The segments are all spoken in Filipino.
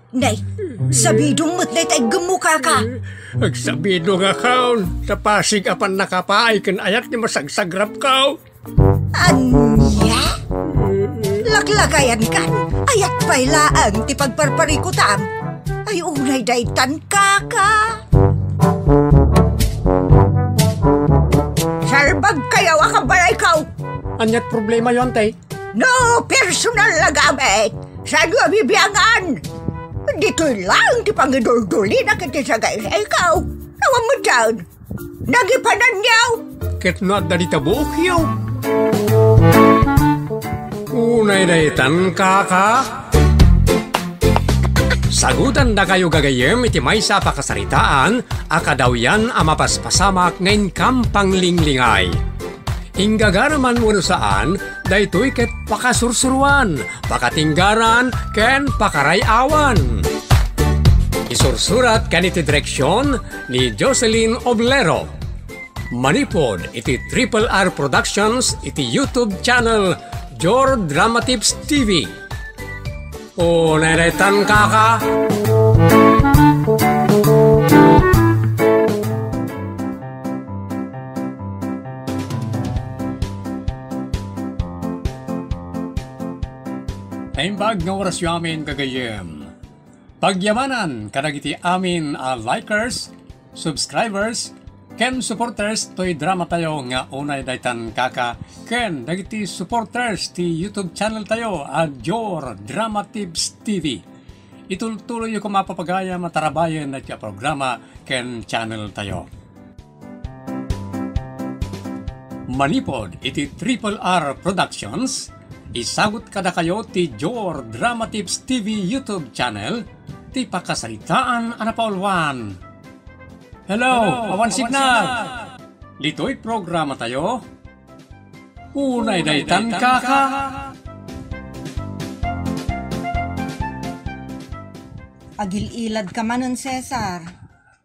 Nay, sabidong mo't day tay gemuka ka. Agsabido nga kaon, sa Pasig apan nakapaay kan ayat ni masagsagrap kao. Anya? Laklakayan kan, ayat pailaan ti pagparparikutam. Ay unay daytan kaka. Sarbag kayaw akabalay kaw. Anyat problema yon tay? No personal na gamit. Saan nga bibiyangan? Dito'y lang ti pangidul-duli na kiti sa guys. Ikaw, nawang mo dyan. Nagipanan niyaw. Ket no at dalita buok yaw. Unay daytan kaka. Sagutan na kayo gagayem iti may sa pakasaritaan, akadaw yan amapaspasamak ngayon kampang linglingay. Inggagaraman mo saan, daytoy ket pakasursuruan, pakatinggaran, ken pakarayawan. Isursurat kan iti direksyon ni Jocelyn Oblero. Manipod iti Triple R Productions iti YouTube channel Jor Drama Tips TV. O neretan kaka. Naimbag nga oras yu amin kagayem. Pagyamanan kadagiti amin likers, subscribers, ken supporters to'y drama tayo nga unay daytan kaka ken dagiti supporters ti YouTube channel tayo at Jor Drama Tips TV. Itultuloy yu kumapapagaya matarabayan at ya programa ken channel tayo. Manipod iti Triple R Productions. Isagot kada kayo ti Jor Drama Tips TV YouTube channel ti pakasaritaan anapaulwan. Hello, awan signal. Lito'y programa tayo. Unay daytan kaka. Agililad ka manon, Cesar.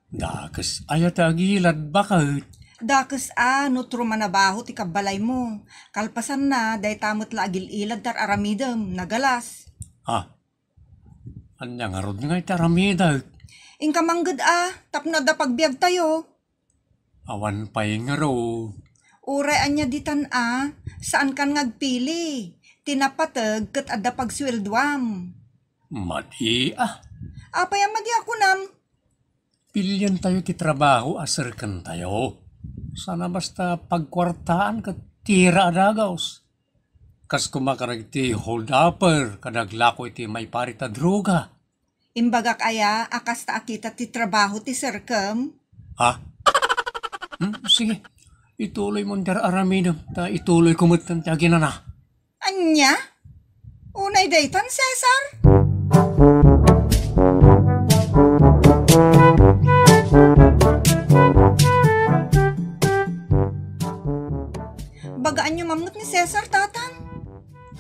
Dakas ayat agilad bakit? Dakas nutro manabaho ti kabalay mo. Kalpasan na, day tamot la agililad tar aramidam, nagalas. Anya nga rod nga itaramida. Ingka manggad tapno da pagbiag tayo. Awan pa'y nga ro. Uray anya ditan saan kan ngagpili? Tinapatag kat adda pagswelduam. Madi Apay madi ako nam. Pilyan tayo ti trabaho asarkan tayo. Sana basta pagkwartaan ka tira adagaws. Kas kumakarag ti hold-upper, kadaglako iti may parita droga. Imbagak akas ta akita ti trabaho ti Sirkem. Sige, ituloy mo ndar aramidam, ta ituloy kumutan ti aginana. Anya? Unay daytan, Cesar? Bagaan nyo mamnot ni Cesar, tatang.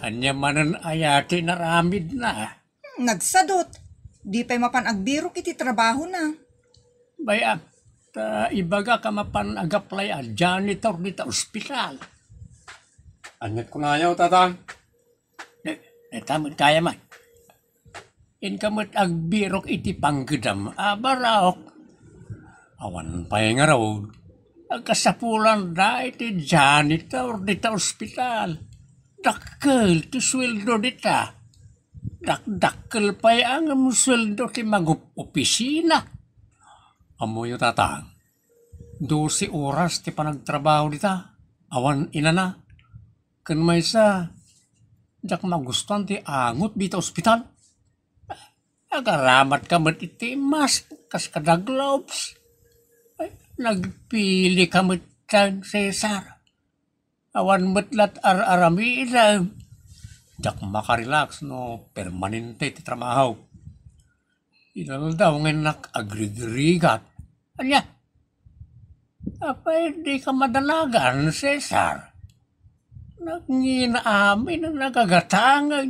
Anya manan ayati naramid na. Nagsadot. Di pa'y mapan-agbiro kiti trabaho na. Baya, ibaga ka mapan-agaplay a janitor dita ospital. Anyat ko na yaw, tatang. Tamad kaya man. In kamot agbirok iti panggedam, baraok. Awan pa'y nga raw. Kasapulan na iti janitor dita ospital. Dakkel ti sweldo dita. Dakkel pa'y ang sweldo ti mag-opisina. Amo yung tatang. 12 oras ti panagtrabaho dita. Awan inana. Kan may sa jak magustuhan ti angot dita ospital. Agaramat ka mat iti mask kas kada gloves. Nagpili ka matang Cesar. Awan matlat aramida. Jak makarelax no permanente ti trabaho. Inal daw ngayon agrigrigat. Anya? Apay di ka madalagan, Cesar. Nagnginamin ang nagagatangan.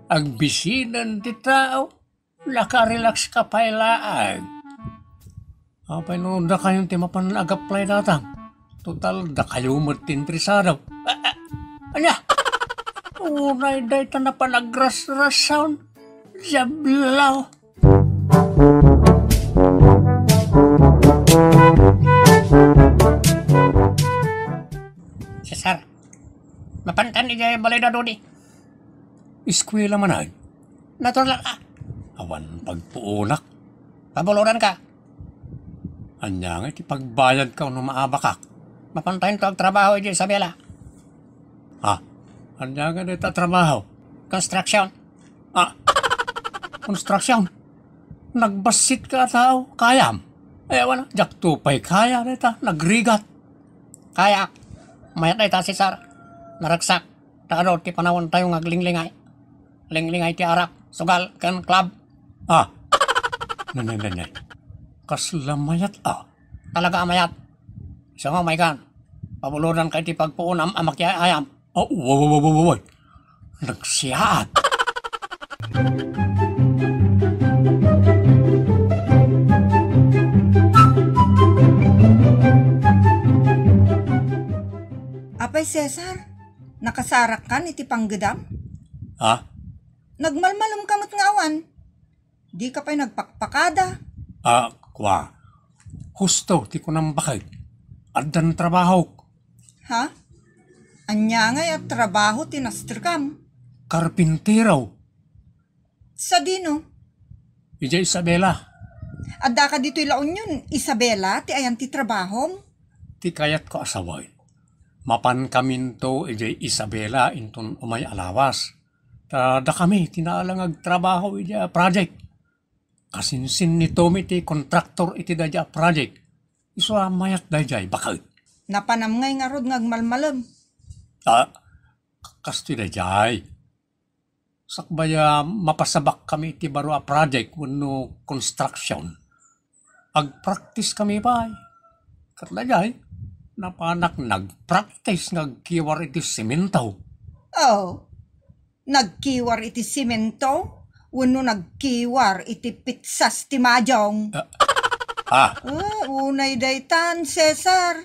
Agbisinan ti tao. Nakarelax ka pailaan. Apay no da kayong timapan nag-apply datang. Total da kayo matintrisa daw. Anya? Unay day ta na panagras-ras sound. Sablaw. Cesar, mapantan ni Jay balay na doon eh. Eskwela man ay. Natural ka. Awan pagpuunak. Pabuluran ka. Anya nga iti pagbayad ka no maabakak. Mapantayin to ang trabaho ni Isabela. Ha? Anya nga dito trabaho. Construction. Construction. Nagbasit ka tao. Kayam. Wala. Jak tupay kaya dito. Nagrigat. Kaya. Mayat na ita Cesar. Naragsak. Takado ti panawon tayo ngaglingling. Linglingay ti arak. Sugal. Kan club. Nanay. Kaslamayat Talaga amayat. Isa nga may kan. Pabuluran kay ti pagpuunam amak ya ayam. Wow. Nagsiyaat. Apay Cesar, nakasarak ka iti panggedam? Ha? Nagmalmalom kamot nga awan. Di ka pa'y nagpakpakada. Kwa. Husto, ti ko nang bakit. Addan trabaho. Ha? Anya nga at trabaho tinastrikam. Karpinteraw. Sa dino? Ija Isabela. Adda ka dito ilaon yun, Isabela, ti ayan ti trabahom. Ti kayat ko asaway. Mapan kaminto ija Isabela inton umay alawas. Da kami, tinaalang agtrabaho ija project. Kasinsin ni Tommy ti kontraktor iti daja project. Iso mayat dajay bakit. Napanam ngay nga rod ngagmalmalam. Kasti dajay. Sakbaya mapasabak kami iti baro a project wano construction. Agpractice kami ba? Katlajay, napanak nagpractice ngagkiwar iti semento. Oh, nagkiwar iti simento? Wano nagkiwar iti pitsas ti majong. Unay daytan, Cesar.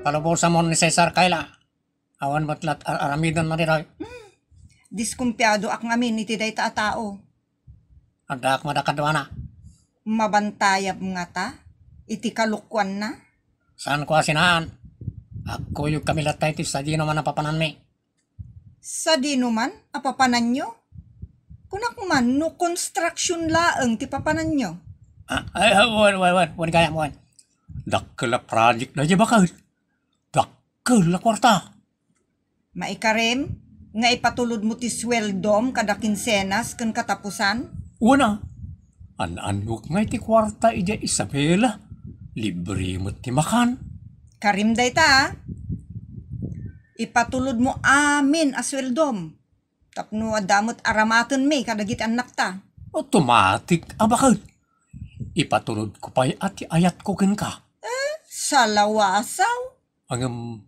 Palubusan mo ni Cesar Kayla. Awan batlat aramidan na rin. Diskumpyado ak ngamin iti dayta a tao. Adak madakadwa na. Mabantayab nga ta, iti kalukwan na. Saan ko asinaan? Ako yung kamilatay ti sa di naman napapanan mi. Sa di naman, apapanan nyo? Kunak man, no construction laeng ti papanan nyo. Wan kaya mo. Dakkel project na di bakit. Dakkel kwarta. Maikarem, nga ipatulod mo ti sweldom kada kinsenas ken katapusan? Una, anuk nga iti kwarta ija Isabela. Libre mo ti makan. Karim dayta, ipatulod mo amin a sweldom. Tapno adamot aramaton mi kadagit anak ta. Automatic bakit. Ipatulod ko pa'y ati ayat ko ken ka. Salawasaw? Ang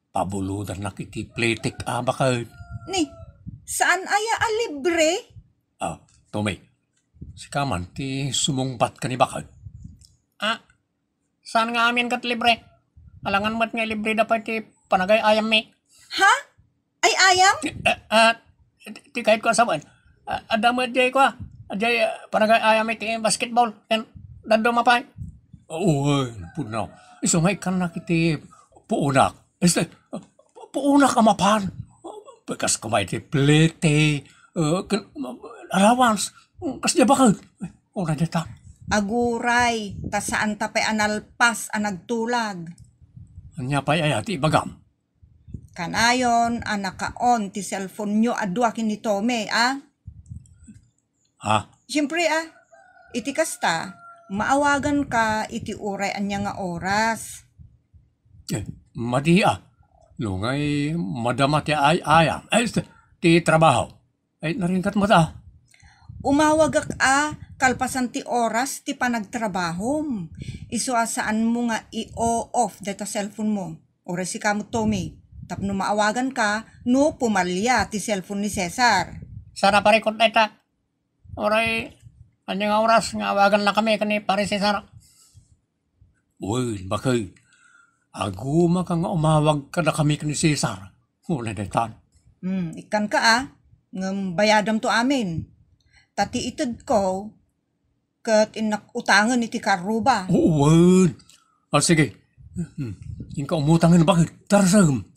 pabuludan na kiti playtek bakit. Ni, saan aya a libre? Tommy, si kaman ti sumungbat ka ni bakit. Saan nga amin kat libre? Alangan mo't nga libre dapat ti panagay ayam mi. Ha? Ay ayam? Ti kahit ko asaban. Adamot jay ko Jay panagay ayam mi ti basketball. And dado mapay. Punaw. Isumay ka na kiti puunak. Puunak ka mapan. Bekas kumay ti plete. Allowance. Kasi bakit? Una dita. Aguray, ta saan ta pa'y analpas a nagtulag. Anya pa'y ayati bagam. Kanayon, anakaon ti cellphone nyo adwa kini Tome, Ha? Siyempre iti kasta, maawagan ka iti uray anya nga oras. Madi Lungay madama ti ayam. Ti trabaho. Naringkat mo ta. Umawag kalpasan ti oras ti panagtrabahom. Iso saan mo nga i-off data cellphone mo. Oras si kamo Tommy. Tapno maawagan ka, no pumalya ti cellphone ni Cesar. Sana parikot na ita. Oray, nga oras nga awagan na kami kani pare Cesar. Bakit? Aguma ka nga umawag ka na kami ni Cesar. Unay daytan. Ikan ka ngam bayadam to amin. Tati itid ko, kat inak utangan iti karuba. Oo, sige. Inka umutangan bakit? Tarsam.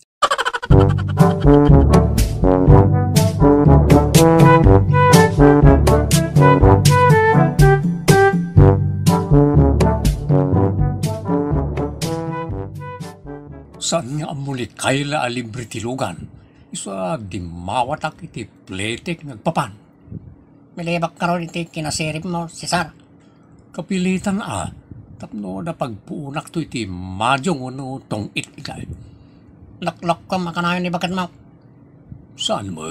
Saan nga amulit kaila alibre tilugan? Isa di mawatak iti pletek nagpapan. Milibak ka ron iti kinasirip mo, Cesar. Kapilitan tapno na pagpuunak to iti madyong ano tong itay. Laklak ka makanayon ni bakat mo. Saan mo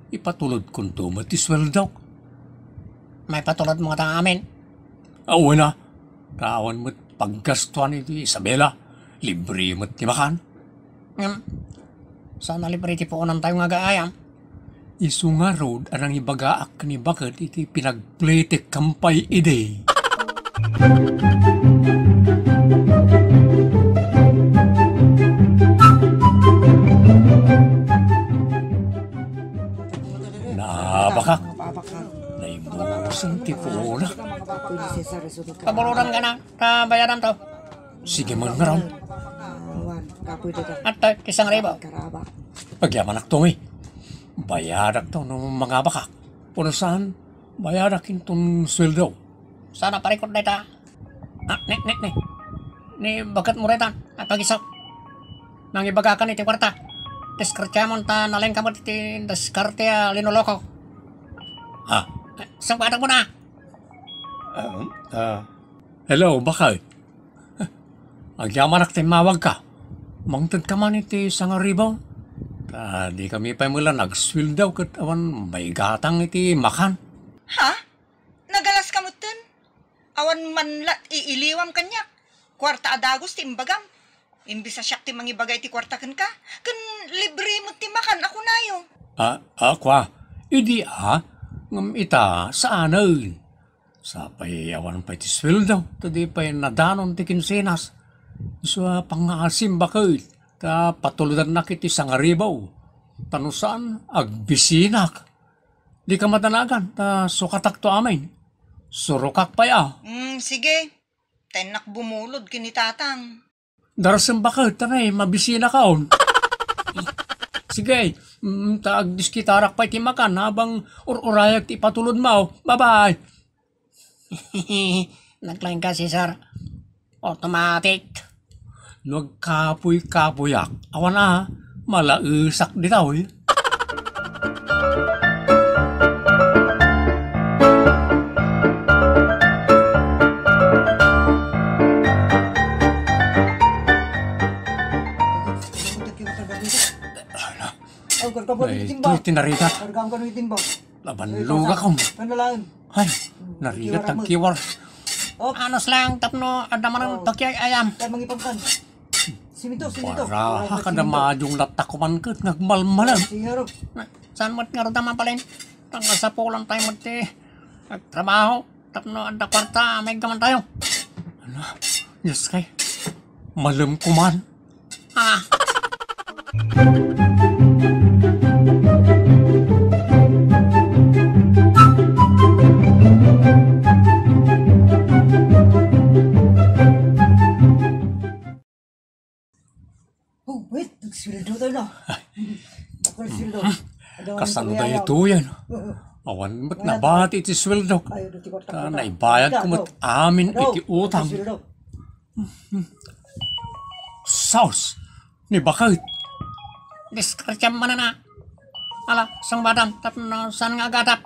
ipatulod kung tumatiswel daw? May patulad mo nga amin. Awa na, kawan mo't paggastuan iti Isabela. Libre mo't timakan. Sana libre ti puunan tayo nga gaayam. Isu nga road anang ibagaak ni bakat iti pinagpletek kampay ide. Nabakak. Naimusan ti puunak. Pabuluran ka na, bayaran to. Sige man nga raw. At isang ribo. Pagyaman ak to bayarak to ng mga bakak. Puno saan, bayarak intong sweldo. Sana parikot na ita. Ni bagat mo retan. At pag-isap. Nang ibagakan iti kwarta. Diskartya mo ta nalang kamot iti diskartya linoloko. Isang badak mo na. Hello, bakay? Agyaman ak mawag ka. Mangtad ka man iti isang ribaw. Di kami pa mula nag-swill daw kat awan may gatang iti makan. Ha? Nagalas ka mo ten? Awan manlat iiliwam kanyak. Kwarta adagos ti imbagam. Imbis sa siyak ti mangibagay ti kwarta kan ka. Kan libre mo ti makan ako na yung. Kwa. Idi ngam ita saanan. Sapay awan pa iti swill daw. Tadi pa nadanon ti kinsenas. So pangasim bakit. Ta patuludan na kiti sangaribaw. Tanusan agbisinak. Di ka matanagan. Ta sukatak to amin. Surukak pa ya. Sige. Tenak bumulod kinitatang. Darasang bakit tanay mabisina kaon. Sige. Ta agdiskitarak pa iti makan habang urayag ti patulod mo. Bye-bye. Naglain ka, Cesar. Automatic. Nagkapoy-kapoyak. Awan malaisak di tao Ito tinarigat. Laban-luga ko. Ay, narigat ang kiwar. Anos lang, tapno, adaman ang takyay ayam. Simito. Para ka na madyong latakuman ka, nagmalmalan. Saan mo't nga rodaman palin? Tanggal sa pulang tayo mo't nagtrabaho. Tapno, anda kwarta, may gaman tayo. Yes kay, malam kuman. Wait, nagsildo tayo na. Nagsildo. Kasano tayo ito yan? Awan mo't nabati iti sweldo. Naibayad ko mo't amin iti utang. Saus, ni bakit? Diskartya mo na. Ala, sang badam, tapno, saan nga agatap?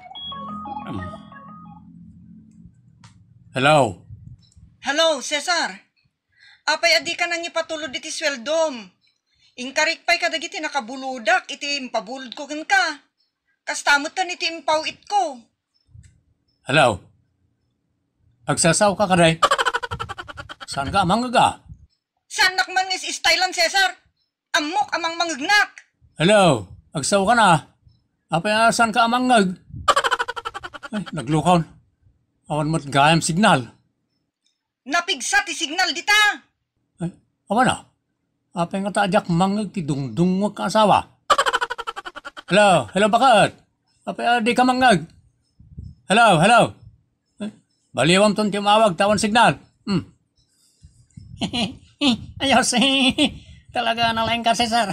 Hello? Hello, Cesar. Apay adi ka nang ipatulod iti sweldom. Inkarik pa'y kadagiti nakabuludak, iti impabulod ko kan ka. Kastamot tan iti impawit ko. Hello? Agsasaw ka kaday? Saan ka amang aga? Saan nakman ngis istylan, Cesar? Amok amang mangagnak. Hello? Agsaw ka na? Apay saan ka amang ngag? Ay, naglukaw. Awan mo't gayam signal. Napigsa ti signal dita. Ay, awan na. Apa nga taajak mangag ti dungdungwag ka asawa? Hello, bakit? Apa di ka mangag? Hello. Baliwam ton ti umawag, tawan signal. Ayos, talaga nalaing ka, Cesar.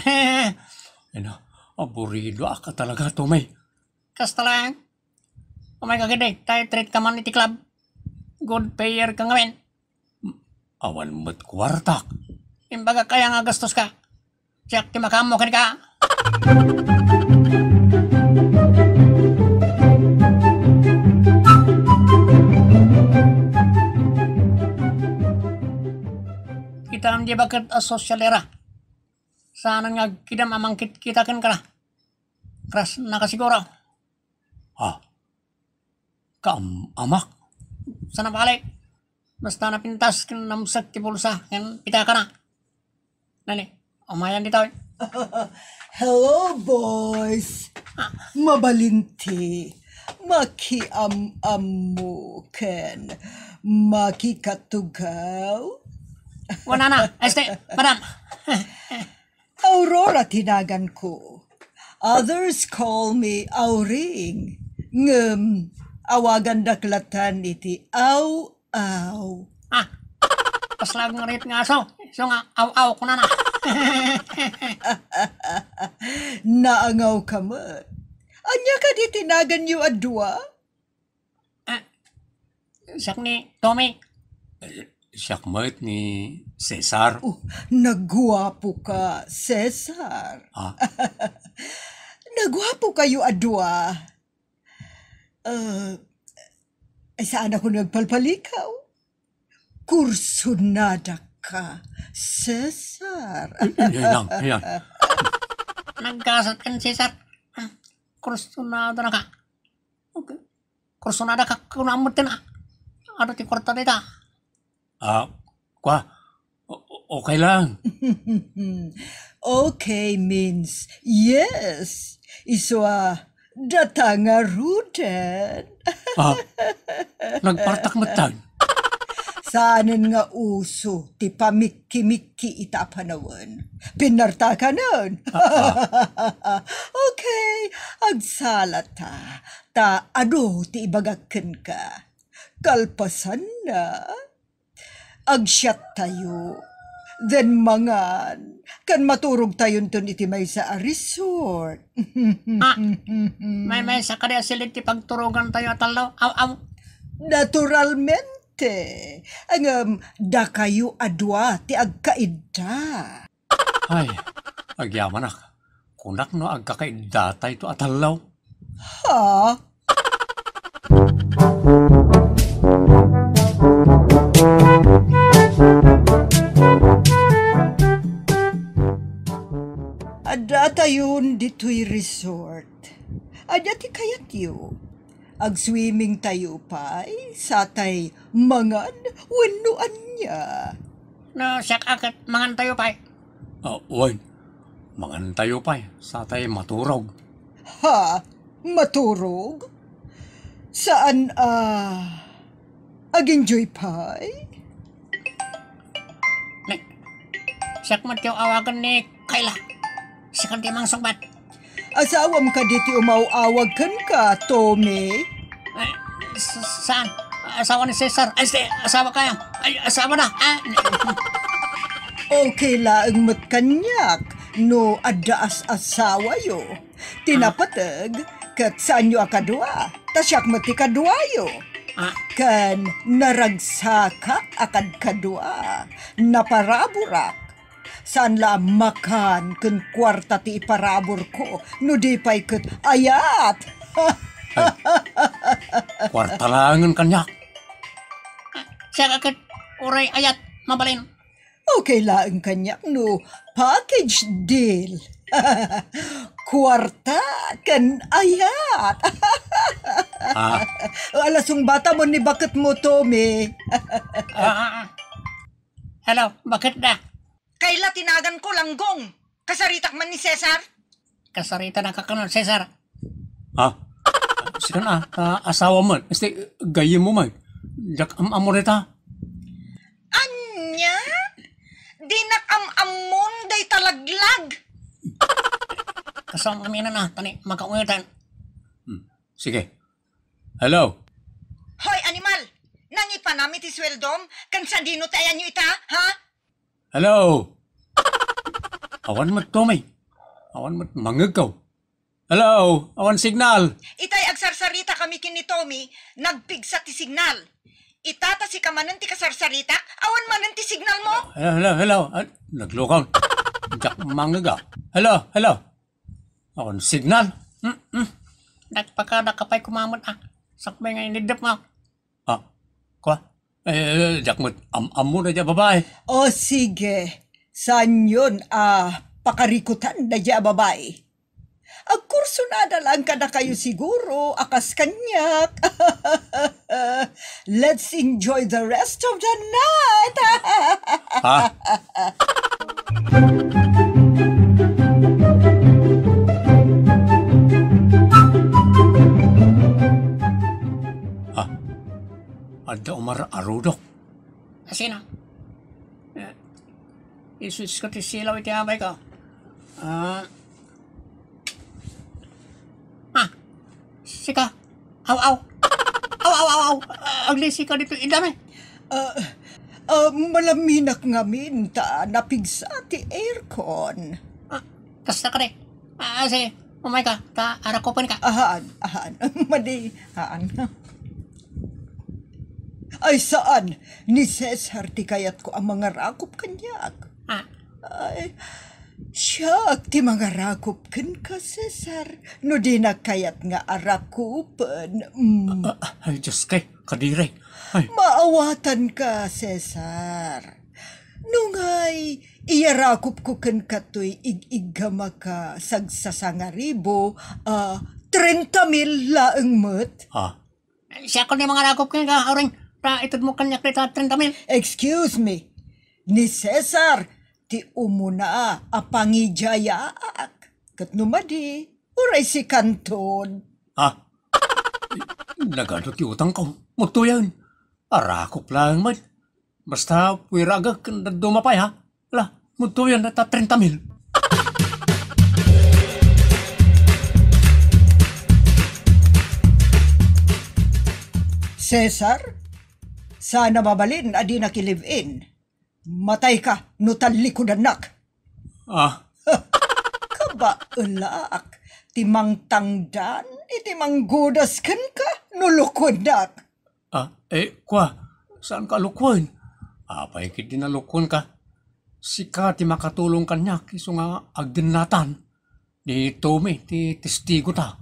Ano, aburido ka talaga, Tomay. Kasta lang. Umay ka gede, tayo treat ka man iti club. Good payer ka ngayon. Awan mo't kwartak. Imbaga kaya nga gastos ka. Siyak ti makamo ka. Kita di bakit asosial era. Sana nga kita mamangkit kita kan kala. Keras nakasiguro. Amak. Sana balik. Basta napintas kan namsak ti pulsa kan pita ka na. Nani, umayan dito. Hello, boys. Mabalinti. Makiam-amu ken. Makikatugaw. Wala na, madam. Aurora tinagan ko. Others call me Auring. Awagan daklatan iti aw-aw. Pas lang ngarit nga aso. So nga, aw-aw ko na. Naangaw ka mo. Anya ka di tinagan yu adwa? Siyak ni Tommy. Siyak mo't ni Cesar. Nagwapo ka, Cesar. Nagwapo kayo adwa. Ay saan ako nagpalpalikaw? Kursunada ka, Cesar. Yan. Nagkasat kan, Cesar. Kursunada na ka. Okay. Kursunada ka, kunamot ka na. Ano ti kwarta dita? Okay lang. Okay means yes. Iswa datanga ruden. Nagpartak matag. Saanin nga uso ti pamikki-mikki ita panawan. Pinarta ka nun. Okay, agsalata. Ta ado ti ibagakken ka. Kalpasan na. Agsyat tayo. Then mangan. Kan maturog tayon ton iti may sa resort. May sa kada silit ti pagturugan tayo atalaw. Aw. Naturalmente. Ang da kayo adwa ti agkaida. Ay, agyaman ak. Kunak no agkakaidata ito atalaw. Ha? Ada tayon dito'y resort. Ada ti kayat yu. Ag-swimming tayo pa'y satay mangan wenuan niya. No, siyak akat mangan tayo pa. Uy, mangan tayo pa sa tayo maturog. Ha? Maturog? Saan ag-enjoy pa'y? Siyak matiyo awagan ni Kayla. Siyak ti mang sungbat. Asawam ka diti umawawag kan ka, Tommy. Ay, saan? Asawa ni Cesar. Ay, asawa kaya. Ay, asawa na. Okay laang matkanyak, no adaas asawa yo. Tinapatag, kat saan yo akadwa, tasyak mati kadwa yo. Kan naragsaka akad kadwa, naparaburak. Saan la makan kun kwarta ti iparabor ko, no di pa'y kat ayat. Kwarta langan kanyak. Siya akat uray ayat mabalin. Okay lang kanyak no package deal. Kwarta kan ayat. Alasong bata mo ni bakit mo, Tommy. Hello, bakit da? Kaila tinagan ko langgong. Kasaritak man ni Cesar. Kasarita na kakanon, Cesar. Sikan asawa mo. Este, gayem mo man. Jak amoreta. Anya? Di nakam-amon da ilag. Kasong aminan na, tani, magkaungitan. Sige. Hello? Hoy, animal! Nangi pa namin ti sweldom? Kan sa dino tayan nyo ita, ha? Hello? Awan mo, Tommy. Awan mo, mangagaw. Hello? Awan signal. Itay agsarsarita kami kin ni Tommy, nagpigsa ti signal. Itata si kamanan ti kasarsarita, awan manan ti signal mo? Hello? Naglukaw. Jak mangaga. Hello? Awan signal. Nagpakadakapay kumamot sakbay nga inidap mo. Kwa? Jak mo, mo na dyan, babae. O sige, saan yun pakarikutan na dyan babae? Agkurso na lang ka na kayo siguro, akas kanyak. Let's enjoy the rest of the night. Ha? Ada Umar Arudok. Asina. Isus ko ti silaw iti abay ko. Sika. Aw. Aglisi ka dito idami. Malaminak nga minta, napigsa ti aircon. Kasta ka rin. Sige. Umay ka. Arakopan ka. Ahaan. Madihaan. Ay saan? Ni Cesar ti kayat ko ang mga rakop kanyak. Ay, siya ti mga rakop kan ka, Cesar. No di na kayat nga arakupan. Ay, Diyos kay, kadire. Ay, Maawatan ka, Cesar. Nungay, iyarakop ko kan katoy igigama ka sagsasangaribo, 30,000 laeng met. Siya ko ni mga rakop ka nga, Auring. Itod mo kanyak rita 30,000. Excuse me, ni Cesar, ti umuna apangijayaak. Kat numadi, uray si Kanton. Nagano ti utang ko. Muto yan. Arakop lang man. Basta puwiraga kanda dumapay ha. Muto yan nata 30,000. Cesar, sana mabalin adi na ki-live-in. Matay ka, nutalli ko danak. Kaba ulak, timang tangdan, itimang gudas kan ka, nulukod nak. Kwa, saan ka lukwan? Apay kit din nalukwan ka. Sika ti makatulong kanya, kiso nga agdinatan. Di Tommy, ti testigo ta.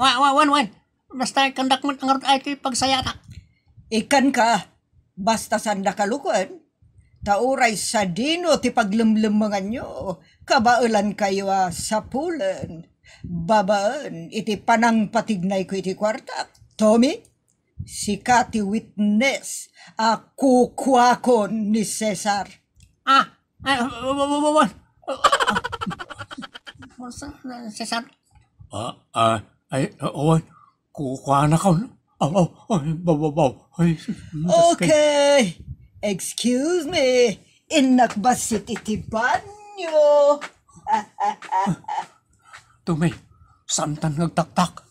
Wan. Basta kandak mo ang ay ti pagsaya ta. Ikan ka, basta sanda kalukwan. Tauray sa dino ti paglimlimangan nyo, kabaulan kayo sa pulan. Babaan, iti panang patignay ko iti kwarta. Tommy, si Kati witness, kukwakon ni Cesar. Cesar. Owan, kukuha na ka. Babaw. Okay, excuse me, inakbasit iti banyo. Tommy, santan nagtaktak.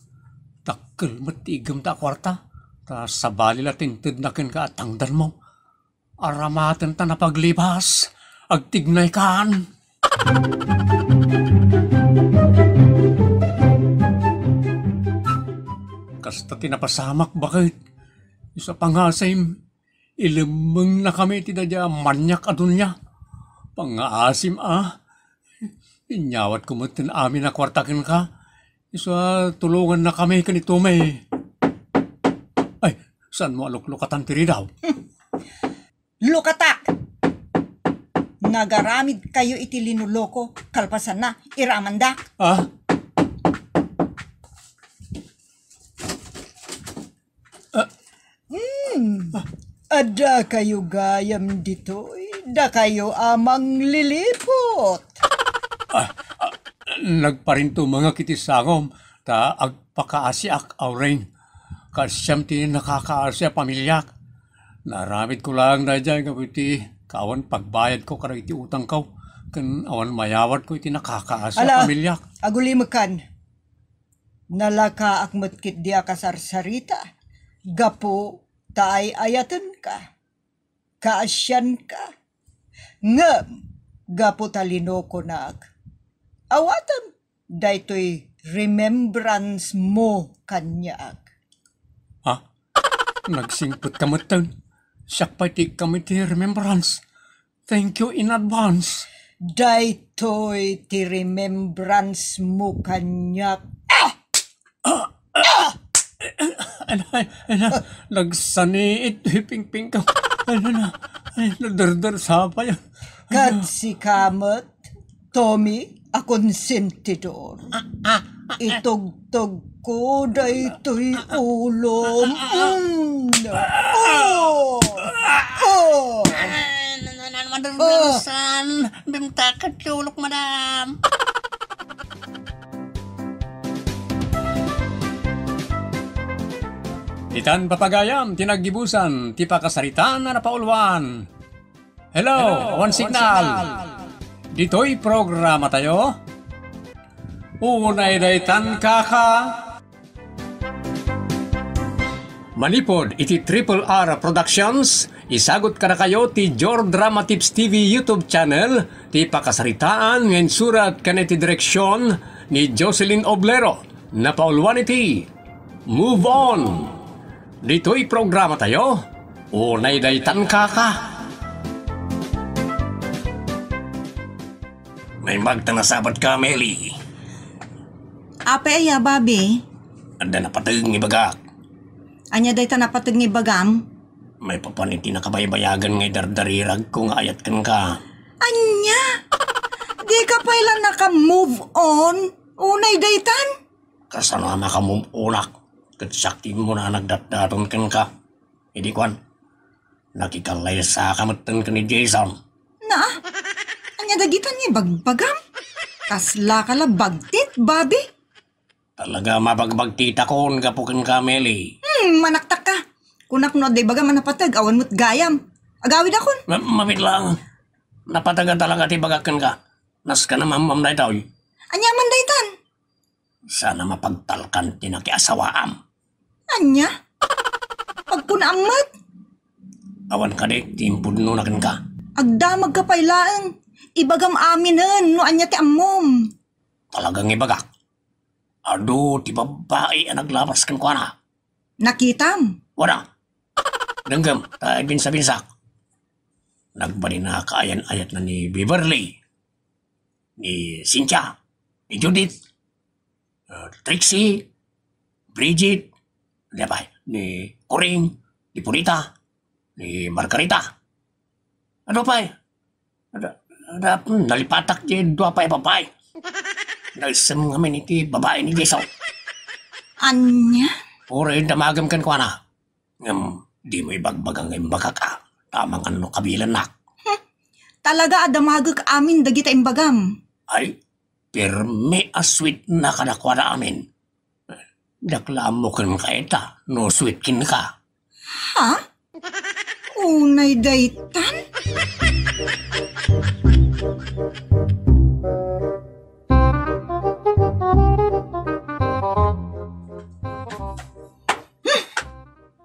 Takkel matigam ta kwarta. Ta sabali lating tidnakin ka at tangdan mo. Aramatan ta na paglipas. Agtignay kaan. Kasta tinapasamak bakit? Isa pangasim, ilimeng na kami tinadya manyak adun niya. Pangaasim Inyawat kumutin amin na kwartakin ka. Isa tulungan na kami kanito may. Ay, saan mo aluklukatan tiri daw? Lukatak! Nagaramid kayo iti linuloko, kalpasan na, iramandak. Ada kayo gayam dito, da kayo amang lilipot. Nagparinto mga kitisangom, ta agpakaasiak awrain. Kasyam ti nakakaasya pamilyak. Naramid ko lang na dyan kapiti kawan pagbayad ko karang iti utang ko. Kan awan mayawat ko iti nakakaasa Ala, pamilyak. agulimakan. Nalaka akmat kit dia kasarsarita. Gapo taay ayatan ka. Kaasyan ka. Ngam, gapo talino ko nag. Awatan, daytoy remembrance mo kanyag. Ha? Nagsingpot kamatan. Siyak pa iti kamiti remembrance. Thank you in advance. Daytoy ti remembrance mo kanyag. Nagsaniit, hiping-ping ka. Nadardar sa pa yan. Kad si kamat, Tommy, akong sentidor. Itugtog ko daytoy ulom. Madursan, bimta ka tulok, madam. Itan papagayam, tinaggibusan, ti pakasaritan na napaulwan. Hello, one signal. Dito'y programa tayo. Unay daytan kaka. Manipod iti Triple R Productions, isagot ka na kayo ti Jor Drama Tips TV YouTube channel, ti pakasaritaan ngayon surat kaniti direksyon ni Jocelyn Oblero, na paulwan iti Move On. Dito'y programa tayo, unay daytan kaka. May magtanasabat ka, Meli. Ape aya, babi. Anda na patag ni bagak. Anya day ta napatag ni bagam. May papaniti na kabaybayagan ngay dardarirag kung ayat kan ka. Anya? Di ka pala naka-move on? Unay daytan? Kasano ama ka mumulak. Katsakti mo na nagdatdaton kan ka. Hindi kwan. Nakikalay sa kamatan ka ni Jason. Na? Anya dagitan ni bagbagam? Kasla ka la bagtit, babi? Talaga mabagbag tita ko nga po kan ka, Meli. Manaktak ka. Kunak no day bagam manapatag, awan mo't gayam. Agawid akon. Mabit lang. Napataga talaga ti bagakan ka. Nas ka na mamam na itaw. Anya man daytan? Sana mapagtalkan tinakiasawaam. Anya? Pagkunaamat? Awan ka di, timpud no nakin ka. Agdamag ka pailaan. Ibagam aminan no anya ti ammom. Talagang ibagak. Ado, ti babae ang naglabas kan kwa na. Nakitam. Wala. Danggam, tayo binsa-binsak. Nagbali na kaayan-ayat na ni Beverly, ni Cynthia, ni Judith, Trixie, Bridget, ni Coring, ni Purita, ni Margarita. Ano pa eh? Nalipatak di dua pa eh babae. Nagsam ngamin iti babae ni Jason. Anya? Uri damagam kan kwa na. Di mo ibagbagang ngayon baka ka. Tamang ano kabilan na. Talaga adamagag amin dagita imbagam. Ay, pirmi a sweet na kadakwa na amin. Dakla mo kan kaita, no sweet kin ka. Ha? Unay daytan?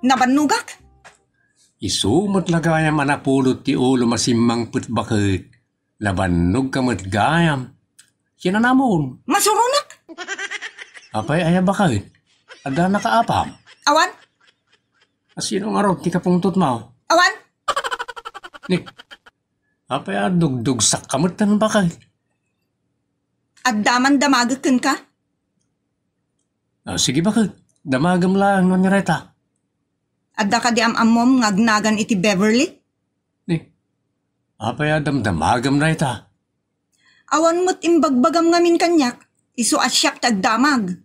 Nabanugak? Isumot lagayam manapulot ti ulo masimang putbakit. Labanog kamot gayam. Sina namon. Masurunak? Apay aya bakit? Ada nakaapam. Awan? Sino nga ro ti kapungtot mo? Awan? Nik, apay dugdug sak kamot tan bakit? Addaman damagakan ka? Sige bakit? Damagam lang no nireta. Adda ka di amom ngagnagan iti Beverly? Nik, apay damdamagam na ita. Awan mo't imbagbagam ngamin kanyak, isu asyak tagdamag.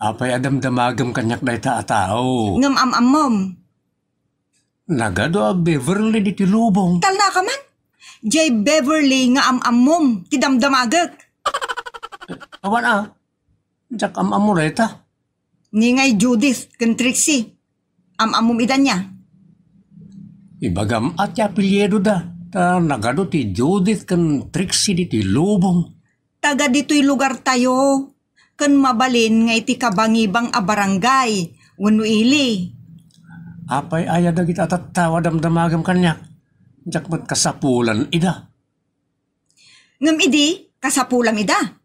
Apay damdamagam kanyak na ita atao. Ngam amom. Nagado a Beverly di ti lubong. Talna ka man? Jay Beverly nga amom, ti damdamagak. Awan jak amamo na ita. Ni ngay Judith, kan Trixie. Amom idan niya. Ibagam at ya pilyedo da. Ta nagado ti Judith kan Trixie di lubong. Taga dito'y lugar tayo. Kan mabalin nga iti kabangibang a barangay. Wano ili. Apay aya dagit atatawa damdamagam kanyak. Jak mat kasapulan ida. Ngam idi, kasapulam ida.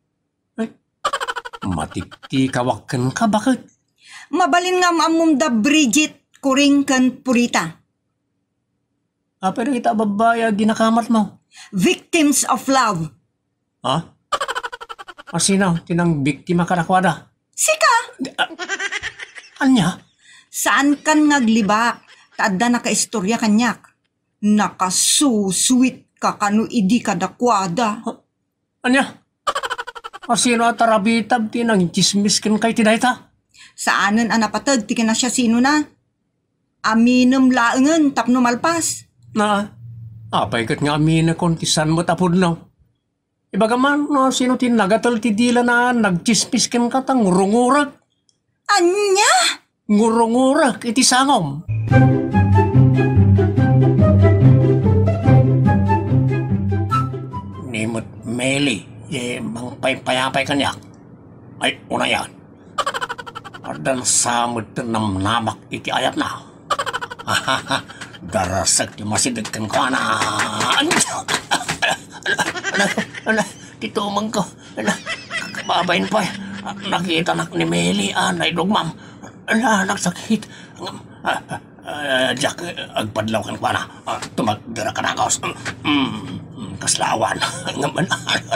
Matikti kawakan ka bakit? Mabalin nga maamumda Bridget kuring kan purita. Apay dagit ababaya ginakamat mo. Victims of love. Ha? Asinaw, tinang biktima ka nakwada. Sika! Anya? Saan kan ngaglibak? Taadda nakaistorya kanyak. Nakasusweet ka kanu idi kadakwada. Anya? Asino at tarabitab tinang chismiskin kay tinayta? Saanan anapatag tikin na siya sino na? Aminom laengen tapno malpas. Na, apay kat nga amina kontisan mo tapod na. Ibagaman, no, sino tinagatal ti dila na nagchismiskin ka tang ngurungurag? Anya? Ngurungurag, iti sangom. Nimot Meli, mang payapay kanyak. Ay, una yan. Adan samot nam namak iti ayat na. Darasag yung masidagkan ko na. Titumang ko. Babayin pa. Nakita nak ni Meli, anay dugmam. Nagsakit. Jack, agpadlaw kan ko na. Tumagdara ka na kaos. Kaslawan. Ngaman,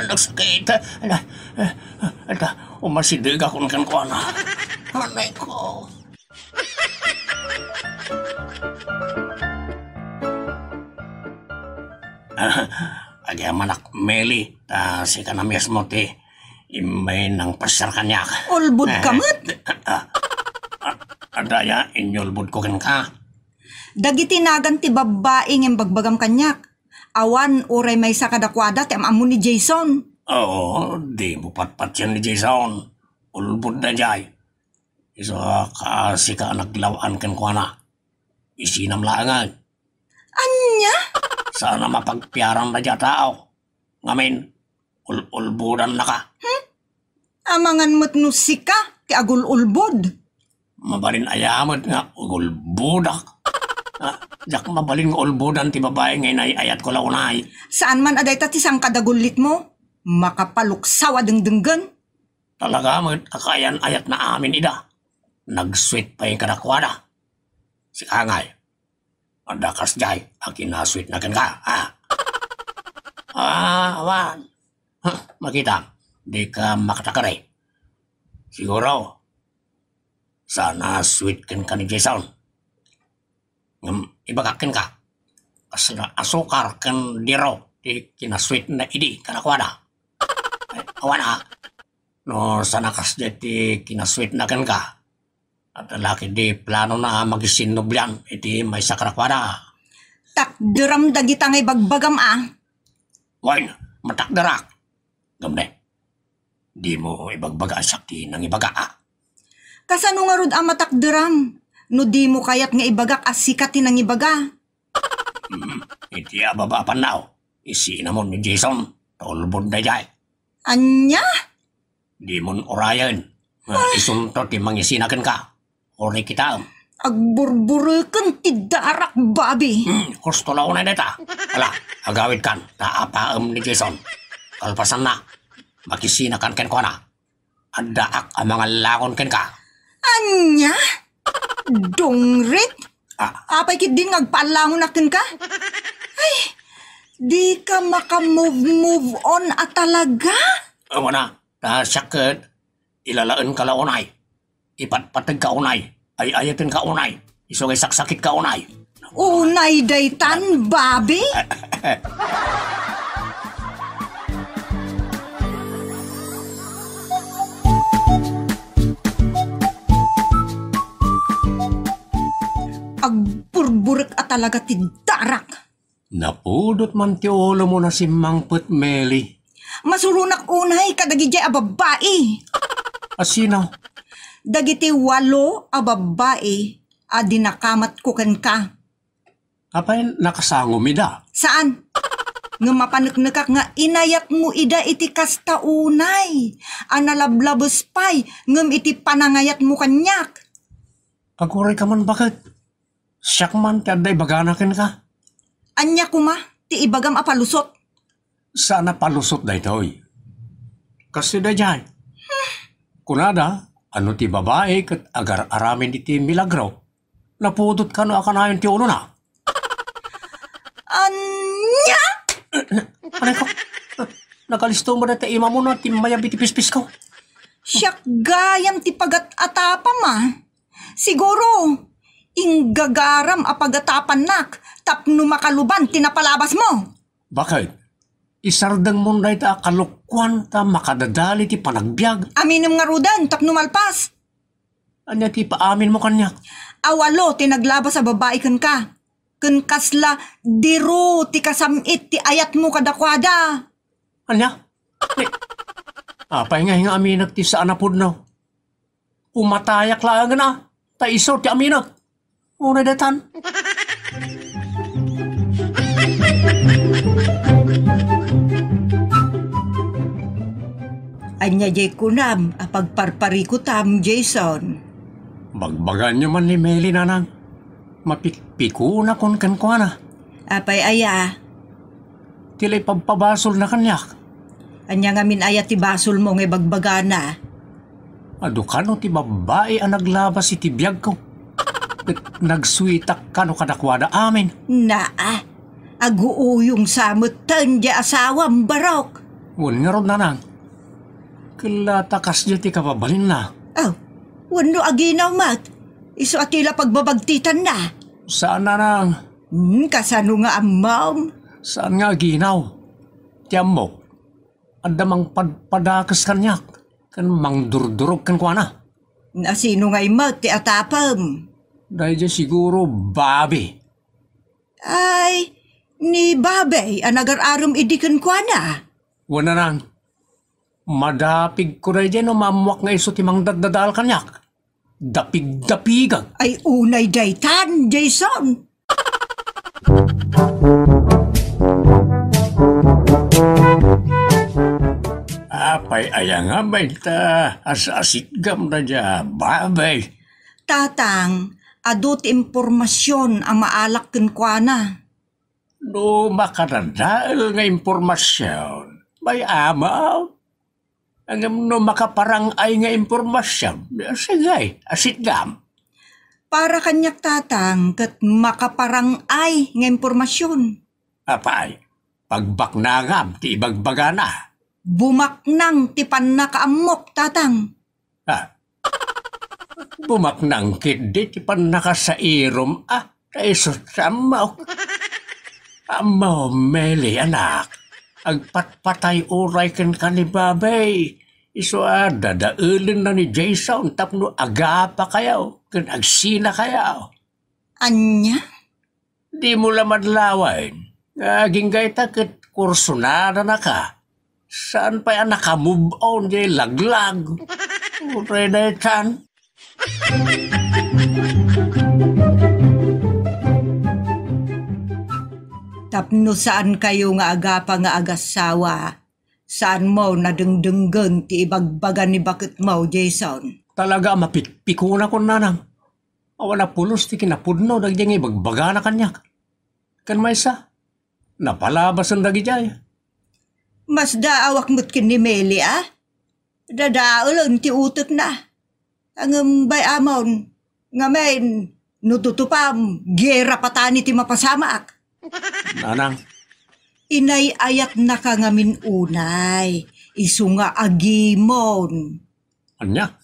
nagsakit. Umasidig ako kan ko na. Anay ko. Agamanak Meli, si ka na mismo ti imay nang pasar kanyak. Ulbud kamot? Adaya, inyulbud ko kan ka. Dagiti nagan ti babae ng bagbagam kanyak. Awan uray may sa kadakwada ti amamu ni Jason. Oo, di mo patpat yan ni Jason. Ulbud na jay. Iso kasi ka naglawaan kan ko na. Isinam laangan. Anya? Sana mapagpiaran na dya tao. Ngamin, ulbudan na ka. Amangan mo't nusika, ti agul-ulbod. Mabalin ayamot nga, ulbudak. Jak mabalin nga ulbudan ti babae ngayon ay ayat ko launay. Saan man aday ti sang kadagulit mo? Makapaluksawa dengdenggan. Talaga mo't kakayan ayat na amin ida. Nag-sweet pa yung kadakwada. Si Kangay. Adakas jay, akin na sweet na kan ka, ha? Awan. Makita, di ka makatakare. Siguro, sana sweet kan ka ni Jason. Ibagakin ka. Kasla asukar kan diro, di kinasweet na idi kanakwada. Awan ha. No, sana kas di kinasweet na kan ka. At laki di plano na magisinubyan iti may sakrakwada. Takderam dagita ngay bagbagam Wain, matakdarak. Gamne, di mo ibagbaga sakti ng ibaga Kasano nga rod matakderam? No di mo kayat nga ibagak asikatin ng ibaga. Iti ababa panaw. Isinamon ni Jason. Tolbod na jay. Anya? Di mon orayan. Isunto ti mangisinakan ka. Ori kita. Agburburikan ti darak babi. Gusto lang na deta. Ala, agawid kan. Taapaam ni Jason. Kalpasan na. Makisinakan ken ko na. Adaak ang mga lakon ken ka. Anya? Dongrit? Apay kit din ngagpaalangon akin ka? Ay, di ka makamove on talaga? Awa na, sakit. Ilalaan ka launay. Ipatpatag ka unay. Ay ayatin ka unay. Isogay saksakit ka unay. Unay daytan, babi? Agburburek talaga ti darak. Napudot man ti ulo mo na si Mangput Meli. Masurunak unay kadagijay a babae. Asino? Dagiti 8 a babae a dinakamat ko ken ka. Apay nakasangom ida. Saan? Nga mapanagnagak nga inayat mo ida iti kastaunay. Analablabos pay, ngam iti panangayat mo kanyak. Aguray ka man bakit? Siyak man ti aday baganakin ka. Anya kuma, ti ibagam apalusot. Sana palusot da ito'y. Kasi da dyan. Kunada, ano ti babae kat agar aramin iti milagro. Napudot ka no akanayon ti uno na. Anya? Anay ko, nakalisto mo na ti ima mo na ti mayab iti pispis ko. Siyak gayam ti pagat-atapa ma. Siguro, inggagaram apagatapan nak, tapno makaluban tinapalabas mo. Bakit? Isardang mo na ita kalukwan ta makadadali ti panagbiag. Aminom nga rudan, tapno malpas. Anya ti paamin mo kanya. Awalo, tinaglabas sa babae kan ka. Kun kasla, diro ti kasamit ti ayat mo kadakwada. Anya? Apay nga yung aminag ti sa anapod no. Umatayak lang na. Ta iso ti aminag. Una datan. Anya jay kunam, apagparpari ko tam, Jason. Bagbagan nyo man ni Meli nanang. Mapikpiku na kon kankwana. Apay aya, Tila'y pagpabasol na kanyak. anya nga min aya ti basol mo nga bagbagana. Ado ka no ti babae ang naglabas iti biyag ko. Nagsuitak ka no kadakwada amin. Naa, aguuyong samutan di asawang barok. Ngun nga ron nanang. Kilatakas niya ti kapabalin na. Oh, wano aginaw mat. Iso atila pagbabagtitan na. Saan nanang? Kasano nga amam? Saan nga ginaw? Tiyam mo. Adamang padpadakas kanyak. Kan mangdurdurog kan kwa na. Nasino nga imat ti atapam? Dahil dyan siguro babi. Ay, ni babay ang nagar-arom idikan kwa na. Wana nang. Madapig ko rin dyan no mamuak nga iso timang dadadal kanyak. Dapig-dapigag. Ay unay daytan, Jason. Apay ayang abay ta. Asasigam na dya, babay. Tatang, adot impormasyon ang maalak kenkwana. No makadadaal nga impormasyon. May amaw. Ang no makaparang ay nga impormasyon. Sige, asigam. Para kanyak tatang kat makaparang ay nga impormasyon. Apay, pagbaknangam ti ibagbaga na. Bumaknang ti panakaamok tatang. Ha? Bumaknang kidi ti panakasairom. Kaisot sa amaw. Amaw, Meli, anak. Agpatpatay uray kan kanibabay. Iso dadaulin na ni Jason tapno agapa kayaw. Kan agsina kayaw. Anya? Di mo lamadlawain. Aging gaita kat kursunada na ka. Saan pa yan nakamove on di laglag? Uray na yan. Tapno saan kayo nga agapa nga agasawa? Saan mo nadengdenggen ti ibagbagan ni bakit mo, Jason? Talaga mapikpikuna ko nanang. Awala pulos ti kinapudno dagyang ibagbaga na kanyak. Kan may sa? Napalabas ang dagjay. Mas daawak mo't kin ni Meli, Dadaolon ti utok na. Ang bay amon, nga men, nututupam, gera patani ti mapasamak. Nanang, Inay-ayat na ka ngamin unay, isu nga agimon. anya?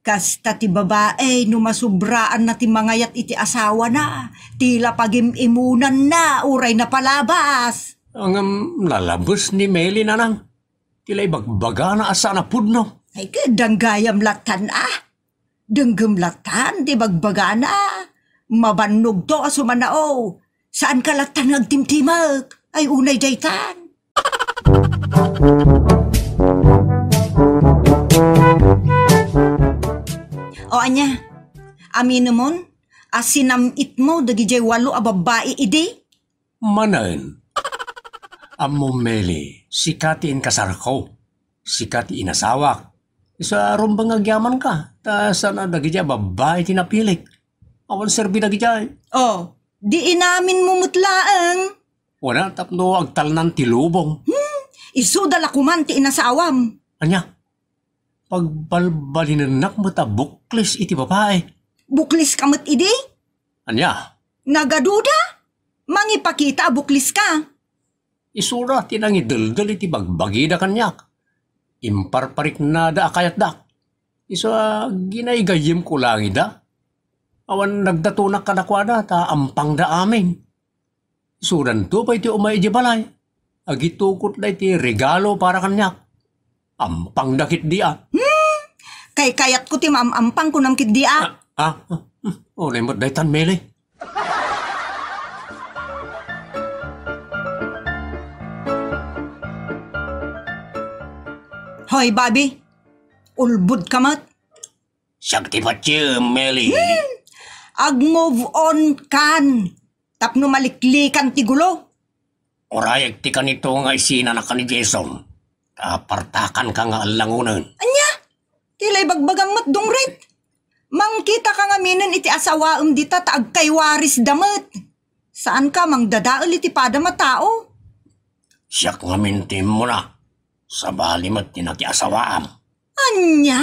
Kasta ti babae, numasubraan na ti mangayat iti asawa na, tila pagimimunan na, uray na palabas. Ang nalabos ni Meli nanang. Tila'y bagbaga na asa na pudno. Ay danggayam latan Denggem latan, di bagbaga na. Mabannog to asumanao. Saan ka latan nagtimtimag? Ay unay daytan. O anya, aminomon, Asinamit mo dagijay walo a babae idi? Manan. Amo Meli, sikatiin kasar ko. Sikati inasawak. Isa rumbang agyaman ka. Ta sana dagijay babae tinapilik. Awan serbi dagijay. Oh, di inamin mo mutlaang. Wala tapno agtal ng tilubong. Isudal ako man ti inasawam. Anya? Pagbalbalinanak mo ta buklis iti babae. Buklis ka mat idi? Anya? Nagaduda? Mangipakita buklis ka. Isura tinang idaldal iti bagbagida kanyak. Imparparik na da akayat dak. Isa ginaygayim ko lang ida. Awan nagdatunak kadakwada ta ampang da amin. Sudan to pa iti umay di balay. Agitukot na iti regalo para kanyak. Ampang dakit dia. Kay kayat ko ti maamampang ko nam kiddia. Olay mo daytan Meli. Hoy, Bobby. Ulbud ka mat. Sakti pa siya, Meli. Ag-move on kan. Tapno maliklikan ti gulo. Orayag ti kanito nga isina na ka ni Jason. Kapartakan ka nga alangunan. Anya? Tilay bagbagam mat dongret. Mangkita ka nga minin iti asawaam dita taag kay waris damat. Saan ka mang dadaal iti pada matao? Siyak nga mintim mo na. Sa bali mat tinaki asawaam. Anya?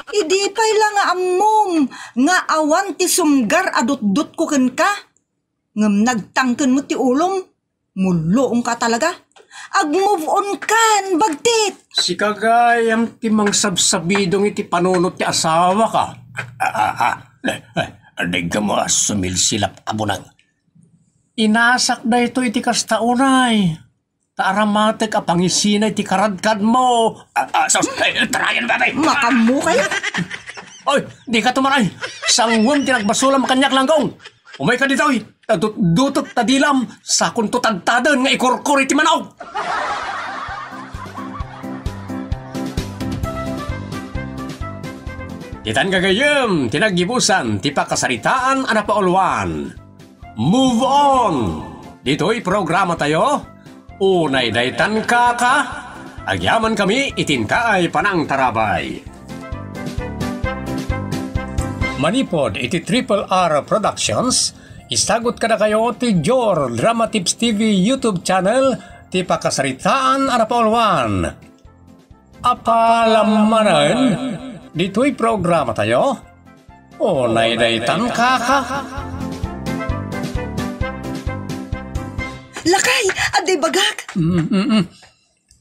Idi pa'y lang nga amom, nga awan ti sumgar adot-dot ko ken ka. Ngam nagtangken mo ti ulom, muloong ka talaga. Ag-move on kan, bagtit. Si kagayam ti mang sabsabidong iti panunot ti asawa ka. Adig ka mo sumilsilap abunang. Inasak na ito iti kastaunay. Taaramatek a pangisinay ti karadkad mo. Tarayan babay. Makamu kayo. Oy, di ka tumaray. Sangwam tinagbasulam kanyak langgong. Umay ka dito, dutot tadilam sa kuntutagtadan nga ikorkor iti manaw. Itan gagayem, tinagibusan, ti pakasaritaan anapaulwan. Move on! Dito'y programa tayo. Unay daytan ka. Agyaman kami, itin ka ay panang tarabay. Manipod iti Triple R Productions, isagot ka na kayo ti Jor Drama Tips TV YouTube channel, ti pakasaritaan anapaulwan. Apalamanan, dito'y programa tayo. Unay daytan ka. Lakay, aday bagak.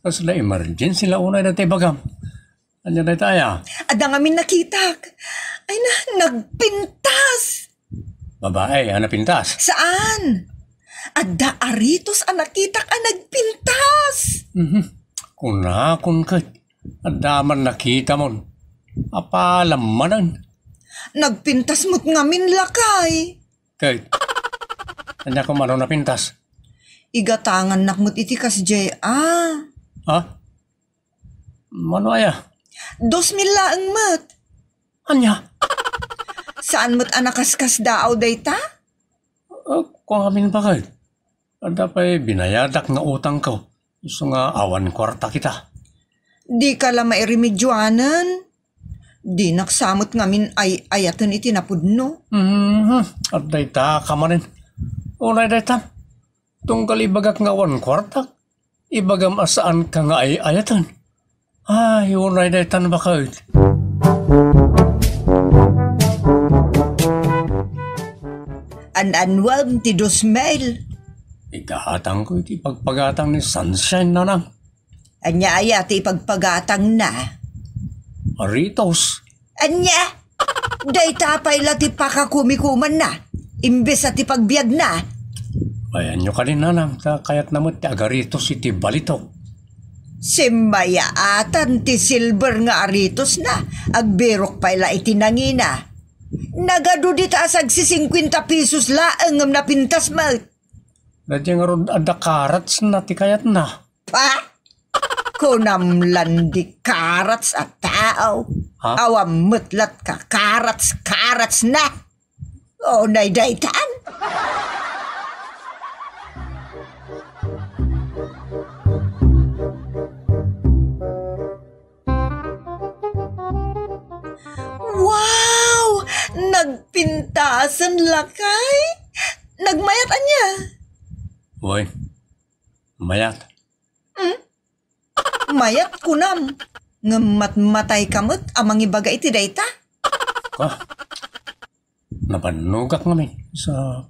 Tapos na emergency la unay na tayo bagam. Andiyan na tayo. Ada ngamin nakitak. Ay na, nagpintas. Babae, pintas. Saan? Ada aritos nakitak nagpintas. Kunakon ka. Adaman nakita mo. Apalamanan. Nagpintas mo't ngamin lakay. Kay, kanya ko man napintas. Igatangan nakmut iti kas jay Ha? Mano aya? 2,000 laang mat. Anya? Saan mo't anakaskas daaw dayta? Kung amin pa kayo. Ada pa'y binayadak nga utang ko. Gusto nga awan kwarta kita. Di ka la mairemedyoanan. Di naksamot ngamin ay ayatan iti napudno. At dayta ka manin. Unay dayta. Tungkal ibagak nga awan kwarta. Ibagam asaan ka nga ay ayatan. Ay, unay daytan ba kayo? An-anwam ti 2,000. Igahatang ko iti pagpagatang ni Sunshine na nang. Anya aya ti pagpagatang na. Aritos. Anya? Dayta pa'y la ti pakakumikuman na. Imbes at ti pagbiag na. Ayan nyo kanina nang kayat namot ti agaritos iti balito. Simbaya atan ti silver nga aritos na. Agberok pa'y la iti nangina. Nagado di taasag si 50 pesos laang ngam napintas mo. Radya nga ron ada karats na ti kayat na. Pa? Kunamlan di karats at tao. Ha? Awam mutlat ka karats na. O naydaytan? Wow! Nagpintasan lakay? Nagmayatan niya? Uy, mayat. Mayat kunam. Ngamat-matay kamot amang ibaga iti dayta. Ka, napanugak namin sa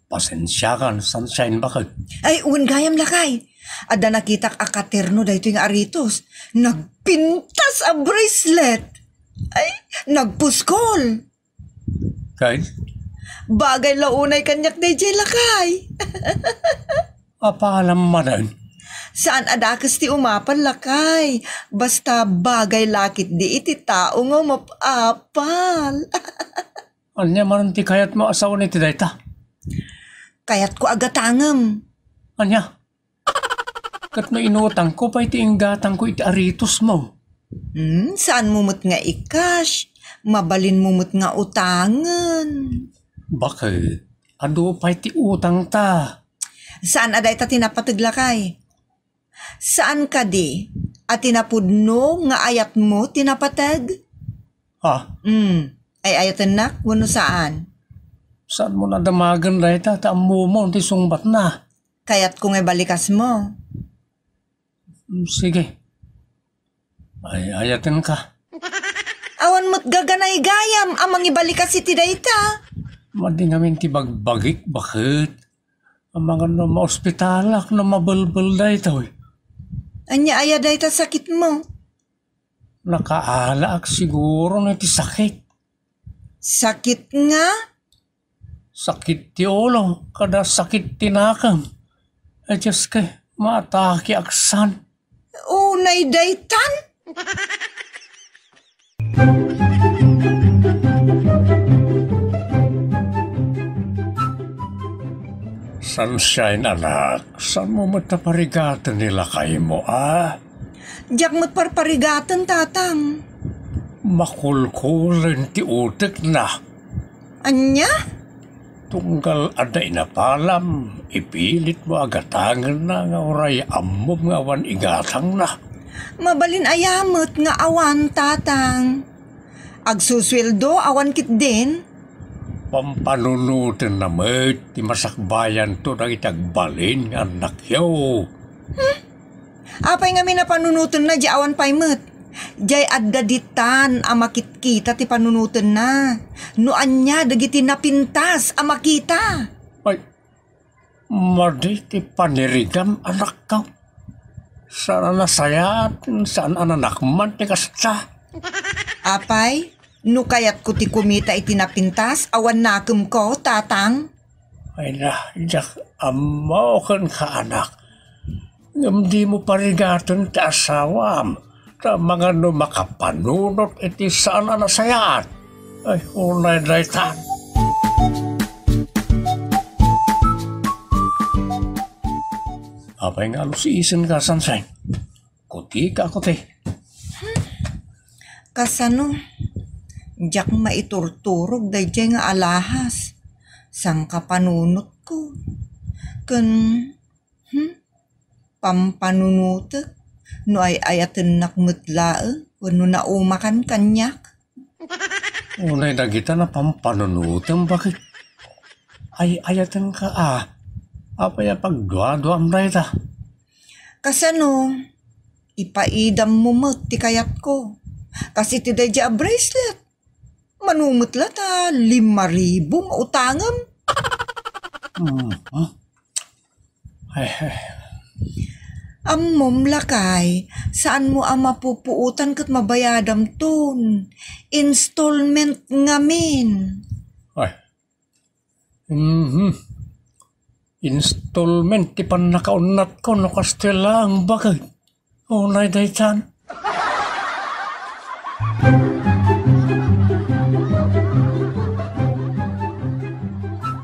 pasensyakan, sunshine bakit? Ay, uwan gayam lakay. Ada nakitak akaterno dayto yung aritos. Nagpintas a bracelet. Ay, nagpuskol. Kahit, Bagay launay kanyak DJ lakay. apalam mo na yun. Saan adakas ti umapan lakay? Basta bagay lakit di iti tao nga mapapal. Anya man ti kayat mo asawa ni Tidayta? Kaya't ko agatangam. Anya? Kat may inutang ko pa iti inggatang ko iti aritos mo. Saan mumut nga ikash? Mabalin mumut nga utangan. Bakit? Ado pa iti utang ta. Saan aday ta tinapatiglakay? Saan ka di? At tinapudno nga ayat mo tinapatag? Ha? Ay ayatan nak, wano saan? Saan mo nadamagan dayta? Taamu mo, ti sungbat na. Kaya't kung ay balikas mo. Sige. Ay, ayatin ka. Awan mo't gaganay gayam amang ibalikas iti dayta. Madi ngamin ti bagbagik, bakit? Ang mga na maospitalak na mabalbal dayta, oy. Anya aya dayta sakit mo. Nakaalaak siguro na ti sakit. Sakit nga? Sakit ti ulo, kada sakit tinakam. Ay, Diyos kay, mataki aksan. Unay daytan? Sunshine, anak. Saan mo mataparigatan nila kayo mo, ah? Diyak mo't parparigatan tatang. Makulkulan ti utek na. Anya? Tunggal aday na palam, ipilit mo agatangan na nga oray amom nga awan igatang na. Mabalin ayamot nga awan tatang. Agsusweldo awan kit din. Pampanunutin na met, ti masakbayan to na itagbalin nga anak yaw. Apay nga minapanunutan na di awan paymot. Jay adda ditan amakit kita ti panunutan na. Noan niya dagiti napintas amakita. Ay, madi ti panirigam anak ka. Saan nasayat, saan ananakman ti kasya. Apay, no kayat ko ti kumita iti napintas awan nakem ko tatang. Ay na, jak amaw kan ka anak. Ngam di mo parigatan ti asawam. Ta mga no makapanunot iti saan nasayat. Ay, unay daytan. Apay nga alusiisin ka, Sunshine. Kuti ka, kuti. Kasano, diyak maiturturog dayjay nga alahas. Sang kapanunot ko. Pampanunutek. No ay ayaten nakmutlae. Wano na umakan kanyak. Unay na kita na pampanunutan, bakit? Ay, ayatan ka, ah. Apay pagdwa-dwam na ita. Kasano, ipaidam mo mo ti kayat ko. Kasi ti dayjay a bracelet. Manumot la ta 5,000 mautangam. Ay, Ammom lakay, saan mo ang mapupuutan kat mabayadam ton? Installment ngamin. ay. Installment, ti pan nakaunat ko, no kastela ang bagay. Unay daytan.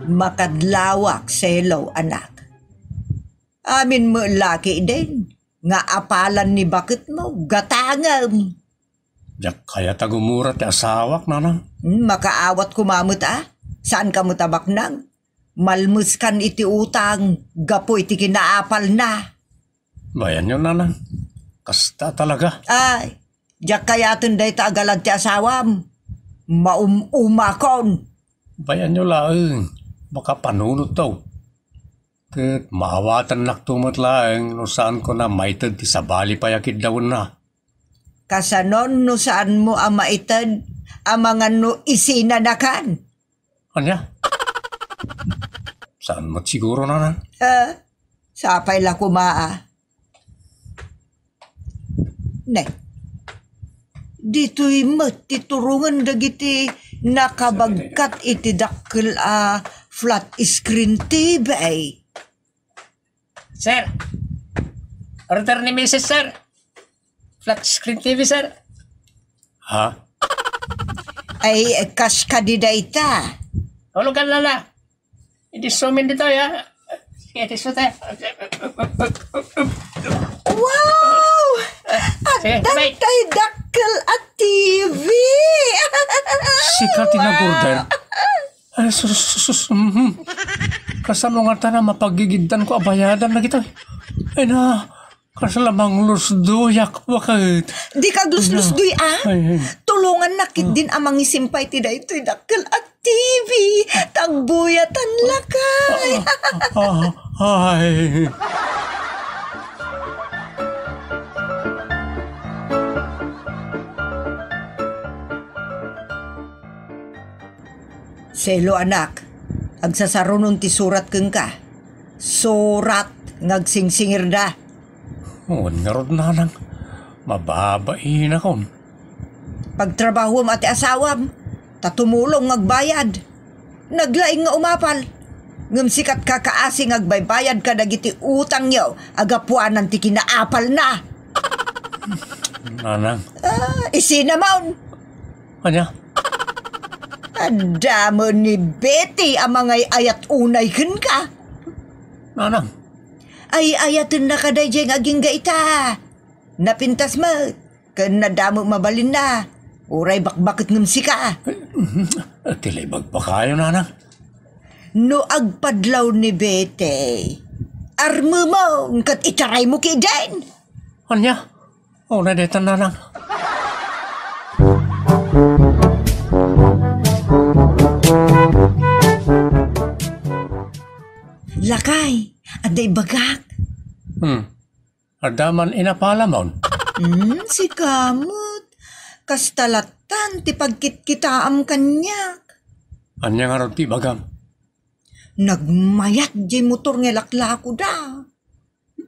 Makadlawak selaw anak. Amin mo laki din, nga apalan ni bakit mo, gatangam. Jak kaya tagumura ti asawak, nanang. Makaawat kumamot ah. Saan ka mo tabak nang? Malmuskan iti utang, gapo iti kinaapal na. Bayan yun, nanang. Kasta talaga. Ay, diyak kayatin day tagalad ti asawam. Maumakon. Bayan nyo laeng. Baka panunod daw. Kat maawatan naktumot laeng no saan ko na maitad ti sabali payakid daw na. Kasanon no saan mo ang maitad, ang mga no isinanakan. Anya? Saan mo siguro, nanang? Sapay la kumaa. Ne, dito'y matiturungan dagiti nakabagkat iti dakkel flat screen TV. Sir, order ni Mrs. Sir. Flat screen TV, sir. Ha? Ay, kas ka di dayta. Hulugan lala. Hindi sumin dito, ya. Sige, so tayo. Wow! Sige, At wait. dantay dakkel at TV. Sikat na order. Ay, kasano nga ta na mapagigiddan ko abayadan na kita. Ay na, kasalamang lusduyak wakit. Di ka glus-glus duy Ay. Tulungan nakit din amang isimpay ti daytoy dakkel at TV. Tagbuyatan lakay. Ay. Selo anak, agsasarunon ti surat keng ka. Surat ngagsingsingir da. Oh, narod nanang. Mababain akon. Pagtrabaho mo ati asawam, tatumulong ngagbayad. Naglaing nga umapal. Ngam sikat kakaasi ngagbaybayad ka dagiti utang nyo, agapuanan ti kinaapal na. Nanang. Isinamon. Anya? Adamo ni Betty ang mga ayat unay ken ka. Nanang. Ay ayatin na ka day jeng aging gaita. Napintas mo, kan nadamo mabalin na. Uray bakbakit ngam sika. Tilibag pa kayo, nanang. No agpadlaw ni Betty. Armo mo, kat itaray mo kay Jen. Anya? Oh, nadetan, nanang. Lakay, aday bagak. Adaman inapalamon. Si kamot. Kastalatan ti pagkit-kitaam kanyak. Anya nga ron ti bagam. Nagmayat di motor nga laklako da.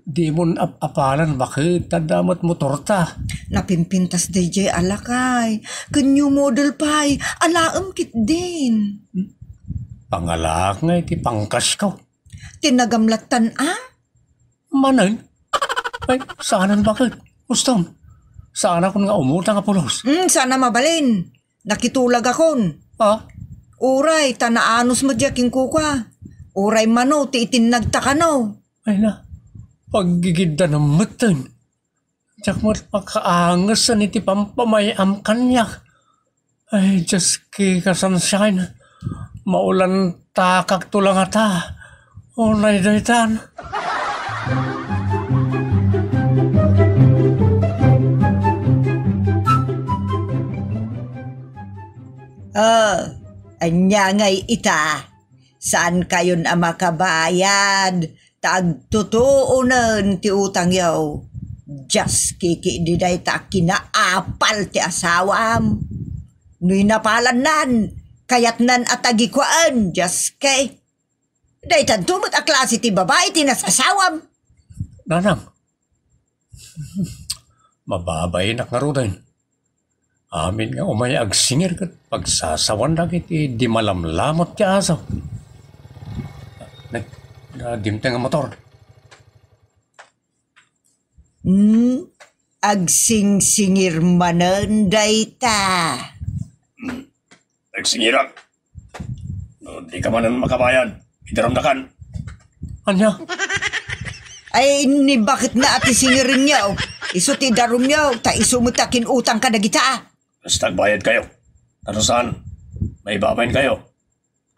Di mo apalan bakit tadamat mo torta. Napimpintas day jay alakay. Kanyo model pay, alaam kit din. Pangalak nga iti pangkas ko. Tinagamlatan Manan? Ay, saanan bakit? Ustom, saan ako nga umutang nga pulos? Sana mabalin. Nakitulag akon. Ha? Uray, tanaanos mo diyaking kuka. Uray mano, ti itinagtakano. Ay na, paggigida ng matan. Tiyak mo't makaangasan iti pampamayam kanyak. Ay, just kika sunshine. Maulan takak tulang ata. Unay daytan. Anya ngay ita. Saan kayon ang makabayad? Tagtutuunan ti utang yaw. Just kiki di day ta kinaapal ti asawam. Nuy napalan nan. Kayat nan atagikwaan. Just kay. Day tantumot a klase ti babae ti nasasawam. Nanang, mababayinak nga rin. Amin nga umay agsingir kat pagsasawan na kiti di malamlamot ti asaw. Nadimte nga motor. Agsingsingir manan dayta. Nagsingirak. No, di ka man makabayan. Itiramdakan. Anya? Ay, ni bakit na ati singirin niyo? Iso ti darum niyo, ta isumutakin utang ka na gita. Basta bayad kayo. Ano saan? May babayin kayo.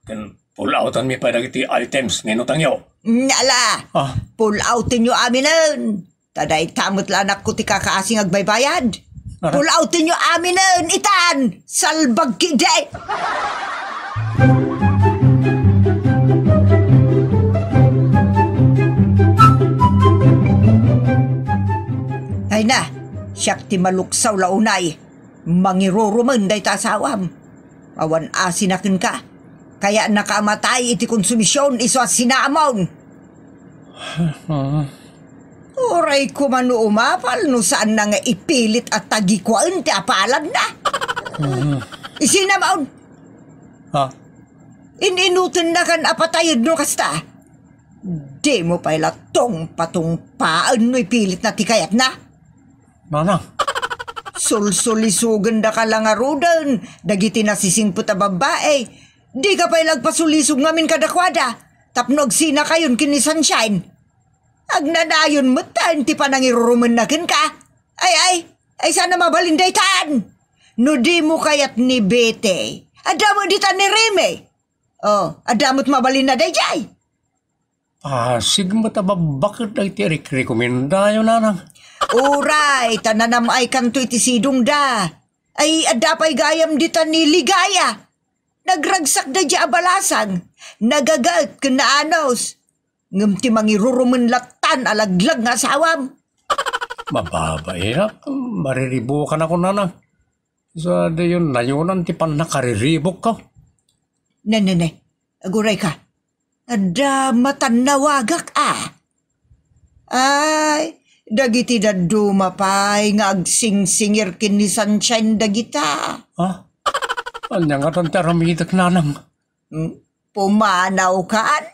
Kan pull outan mi pa dagiti items nginutang yo. Nala, Ah, pull outin nyo amin nun. Taday tamot lanak ko ti kakaasing agbaybayad. Ara? Pull outin nyo amin nun, itan! Salbag kide! Ay na, siyak ti maluksaw launay. Mangiruruman day tasawam. Awan asinakin ka. Kaya nakamatay iti konsumisyon iso at sinamon. Oray ko man umapal no saan na nga ipilit at tagikwaan ti apalag na. Isinamaon. ha? Ininutin na kan apatayod no kasta. Di mo pa ilatong patungpaan no ipilit na ti kayat na. Manang, Sulsulisugan da ka lang arudan. Dagiti nasisingput a babae. Di ka pa ilagpasulisog ngamin kadakwada. Tapnog sina kayon kini Sunshine. Agnanayon mo tan ti panangiruruman na kin ka. Ay sana mabalinday tan. No di mo kayat ni Bete. Adamo di tan ni Reme. Oh, adamot mabalin na day jay. sigmo ta ba bakit ay ti rekomenda yo nanang? Uray, tananam ay kanto iti sidong da. Ay adapay gayam di tan ni Ligaya. Nagragsak da di abalasang. Nagagat kanaanos. Ngam ti mangiruruman latan alaglag nga asawam. Mababay na, mariribo ka na ko nanang. Sa dayon nayunan ti pan nakariribok ka. Nene, aguray ka. Ada matanawagak Ay, dagiti daduma pay nga agsingsingir kin ni Sunshine dagita. Ha? Anya nga tan teramidak nanang. Pumanaw kaan.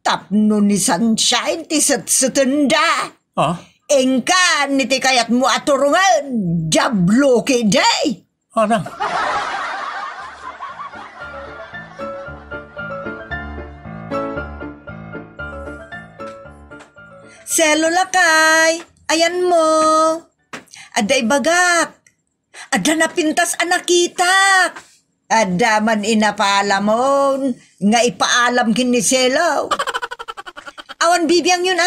Tapno ni Sunshine ti satanda. Ha? Engkan ni ti kayat mo aturungan. Jablo ki day. Anang? Selo lakay. Ayan mo. Aday bagak. Ada napintas anakitak. Ada man inapalamon. Nga ipaalam kin ni Selo. Awan bibiyang yun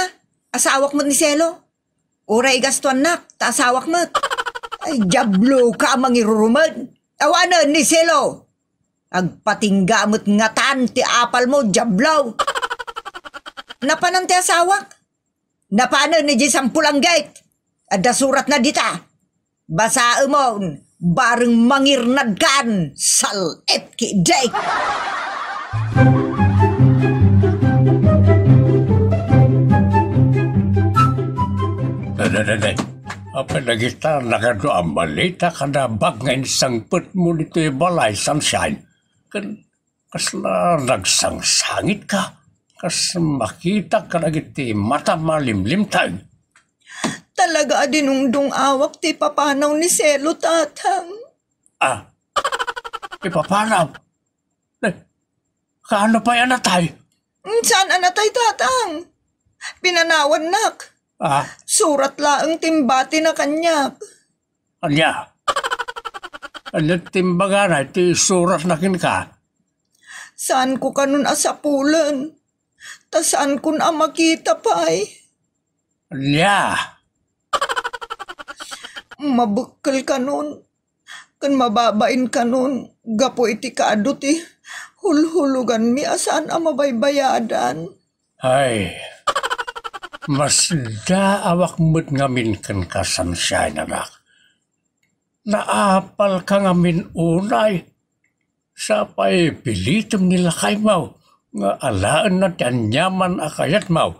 Asawak mo ni Selo. Uray gastuan nak. Ta asawak mo. Ay jablo ka mangiruruman. Awanan ni Selo. Agpatinggamot nga tan ti apal mo jablo. Napanan ti asawak. Napanan ni Jisang Pulanggit. Ada surat na dita. Basa mo. Bareng mangirnad kan. Salit ki day. Daday. Apa na kita nakado ang balita kada bag ngayon sangput mo dito balay Sunshine. Kan kasla nagsangsangit ka. Kas makita ka na giti mata malimlim tayo. Talaga dinungdong awak ti papanaw ni Selo tatang. Ipapanaw. Kaano pa yan na tayo? Saan anatay tatang? Pinanawan nak. Surat laang timbati na kanyak. Anya? Anya timbaga na iti surat na kin ka? Saan ko kanun asapulan? Ta saan kun makita pa'y? Anya? Mabukal ka nun. Kan mababain ka nun. Gapo iti kaadot hulhulugan mi asaan mabaybayadan. Ay, mas daawak mo't ngamin kan ka Sunshine anak. Naapal ka ngamin unay. Sapay pilitom nila kay mau. Nga alaan na tiyanyaman akayat mau.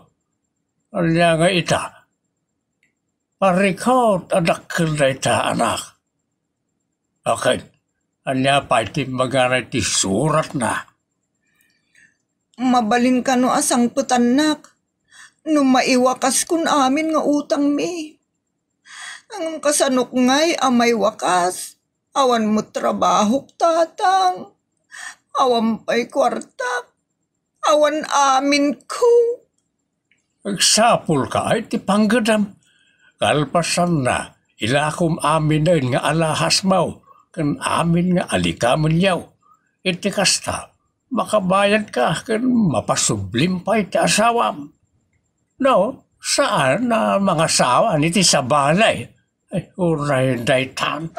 Alya nga ita. Parikot anak kilay ta anak. Okay. Alya pa iti magaray ti surat na. Mabalin ka no asang putanak. No maiwakas kun amin nga utang mi. Ang kasanok ngay amay wakas. Awan mo trabaho tatang. Awan pa'y kwarta. Awan amin ko. Agsapul ka ay ti panggadam. Kalpasan na, ilakom amin na nga alahas mau, kan amin nga alikaman yaw. Iti kasta, makabayad ka kan mapasublim pa iti asawam. No, saan na mga asawa niti sa balay? Ay, uray daytan.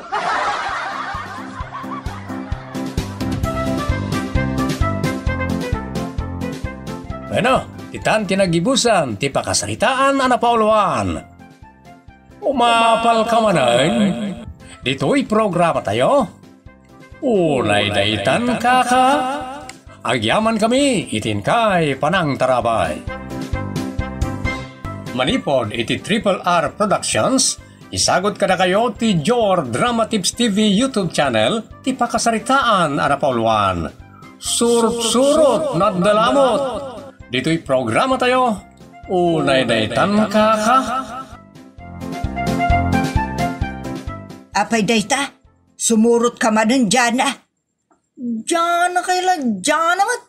Bueno, titan tinagibusan, ti pakasaritaan ana Pauluan. Umapal ka manan. Dito'y programa tayo. Unay daytan kaka. Agyaman kami, itin kay panang tarabay. Manipod iti Triple R Productions, isagot kada kayo ti Jor Drama Tips TV YouTube channel, ti pakasaritaan ana Pauluan. Surut-surut naddalamot. Dito'y programa tayo. Unay daytan kaka. Apay dayta, sumurot ka manan dyan ah. Diyan na kailan, diyan naman.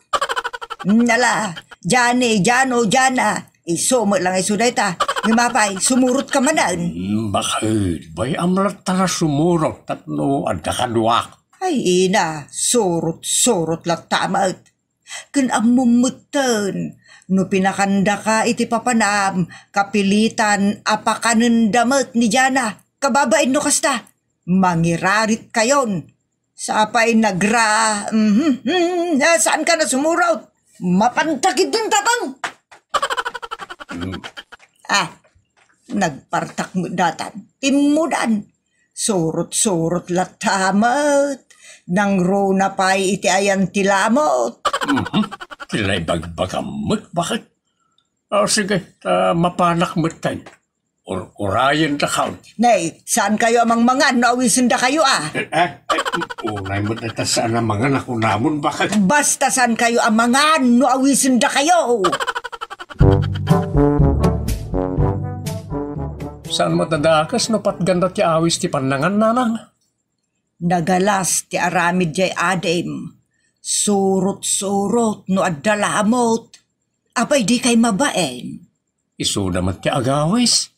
Nala, dyan dyan Isumo lang iso dayta. Ngimapay, sumurot ka manan. Bakit? Bay amlat tala sumurot tatno adda kaduak. Ay ina, surot lang tamat. Kan amumutan, no pinakanda ka iti papanam, kapilitan apakanan damat ni Jana, kababain no kasta, mangirarit kayon. Sapay nagra, saan ka na sumuraw? Mapantakid din tatang. Nagpartak mo datan, timudan, surot latamat, nang rona pa'y iti ayan tilamot. Kilay bagbagamot, bakit? Sige, mapanak mo tayo. Urayan na count. Nay, saan kayo amang mangan? Naawisin da kayo ah. Unay mo na saan ang mga nakunamon, bakit? Basta saan kayo amangan? Naawisin da kayo. Saan mo tadakas no patganda ti awis ti panangan nanang? Nagalas ti aramid jay adem. Surot no addalamot. Apay di kay mabaen. Iso naman ti agawis.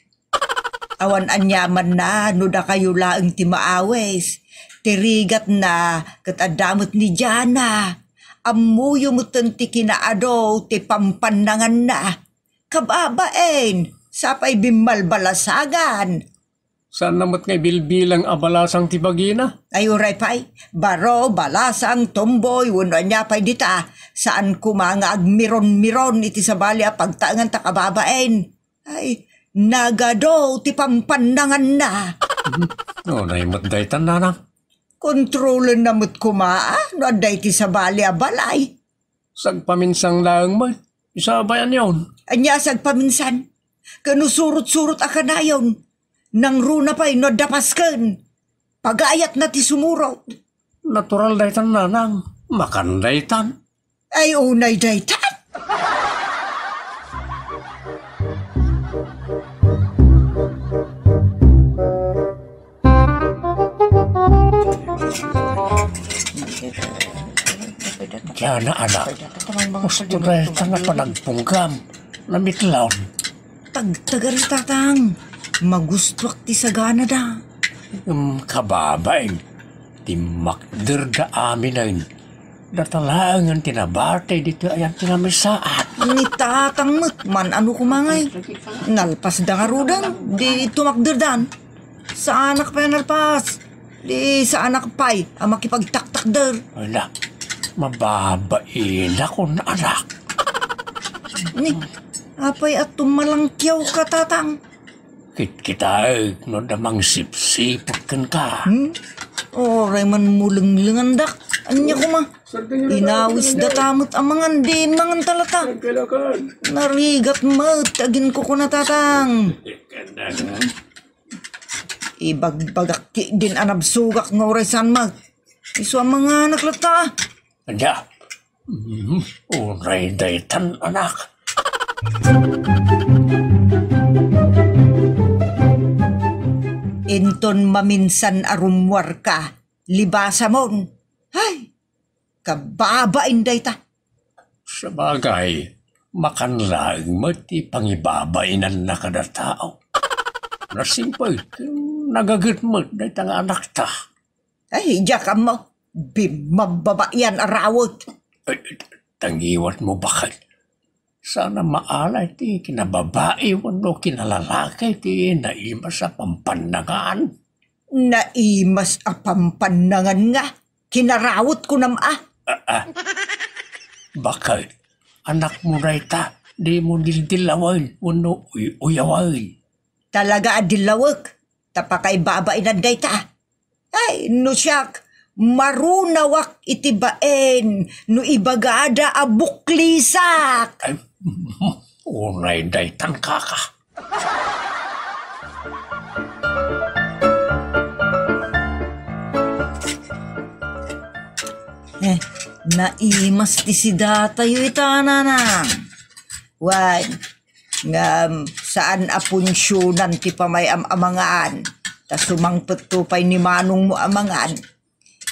Awan anyaman na no da kayo laeng ti maawes. Tirigat na katadamot ni Jana. Amuyo mo ti kinaado ti pampanangan na. Kababaen, sapay bimalbalasagan. Saan namat ngay bilbilang abalasang tibagina? Ay uray pay, baro, balasang, tomboy, wano niya pay dita. Saan kumanga agmiron-miron iti sabali a pagtaangan ta kababaen. Ay, nagado ti pampandangan na. Naimot daytan nanang. Kontrolan namot kumaa, no aday ti sabali a balay. Sagpaminsang lang mo, isabayan yon. Anya sagpaminsan, kanusurot-surot a kanayon. Nang runa pa'y no dapasken. Pagayat na ti sumuro. Natural daytan nanang, makan daytan. Ay unay daytan. Diyan na anak, gusto daytan na panagpunggam, namitlaw. Tagtagari tatang. Magustwak ti sagana da. Kababay, ti makder da amin na yun. Datalangan tinabate dito ayan tinamisaat. Ni tatang man ano kumangay. Nalpas da nga rudang, di tumakderdan. Sa anak pa nalpas. Di sa anak pa'y ang makipagtaktak der. Wala, mababain ako na anak. Ni, apay at tumalangkyaw ka tatang. Kita no damang sip-sipot kan ka. Oray man muleng-lengan dak. Anya ko ma. Inawis datamot ang mga di mangan talata. Narigat mat, agin ko na tatang. Ibagbagak din anabsugak ng oray san mag. Iso ang mga anak lata. Anya, oray daytan anak. Inton maminsan arumwar ka, libasa mon. Ay, kababain day ta. Sa bagay, makanlang mati pangibabainan na kada tao. Nasimpay, nagagat mo na itang anak ta. Ay, jakam mo. Bimababa yan arawot. Ay, tangiwan mo bakal. Sana maalay ti kinababae wano kinalalaki ti naima sa pampandangan. Naimas a pampanangan nga. Kinarawot ko nam Bakal, anak mo na ita, di mo dildilawan wano uyawan. Talaga adilawag. Tapakay babainan dayta. Ay, no siyak. Marunawak itibaen. No ibagada a buklisak. Ay, unay daytan kaka. Naimas ti si datayo itananang. Wan, ngam saan apunsyonan ti pamayam-amangaan. Ta sumangpet tupay ni manong mo amangan.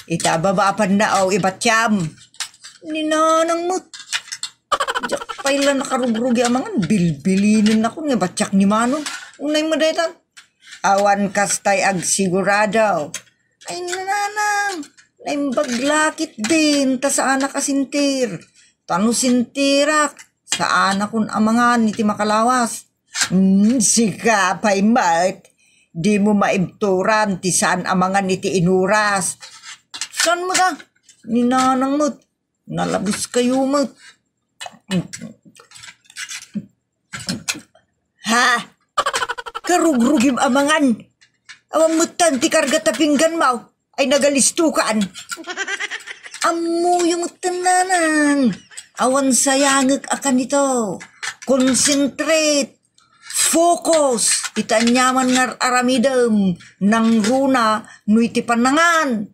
Itababapan na aw ibatyam. Ninanang mo. Diyak payla nakarugrugi amangan. Bilbilinin ako nga batyak ni manong. Unay mo daytan. Awan kastay ag sigurado. Ay nanang. Naimbag-lakit din, ta sa anak asintir. Tano sintirak, sa anak kun amangan iti makalawas. Sika, pay mat, di mo maibturan, ti saan amangan iti inuras. Saan mo ka? Ninanang mo't, nalabis kayo mo't. Ha? Karugrugim amangan. Awang mutan ti karga tapinggan mo. Ay nagalistukan. Amo yung tananan. Awan sayangag akan ito. Concentrate. Focus. Itanyaman nga aramidam. Nang runa no iti panangan.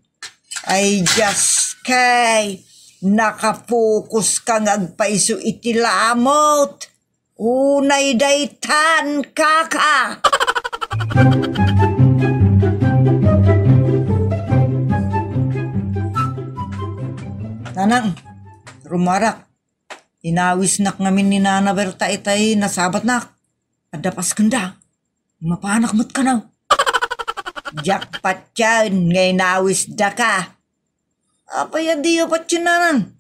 Ay just kay nakapokus kang agpaiso iti lamot. Unay daytan kaka. Nanang, rumarak. Inawis nak ngamin ni Nana Berta itay nasabat nak. Adapas kanda. Mapanak mo't ka na. Jackpot yan, ngay nawis da ka. Apaya diyo pat yun nanan.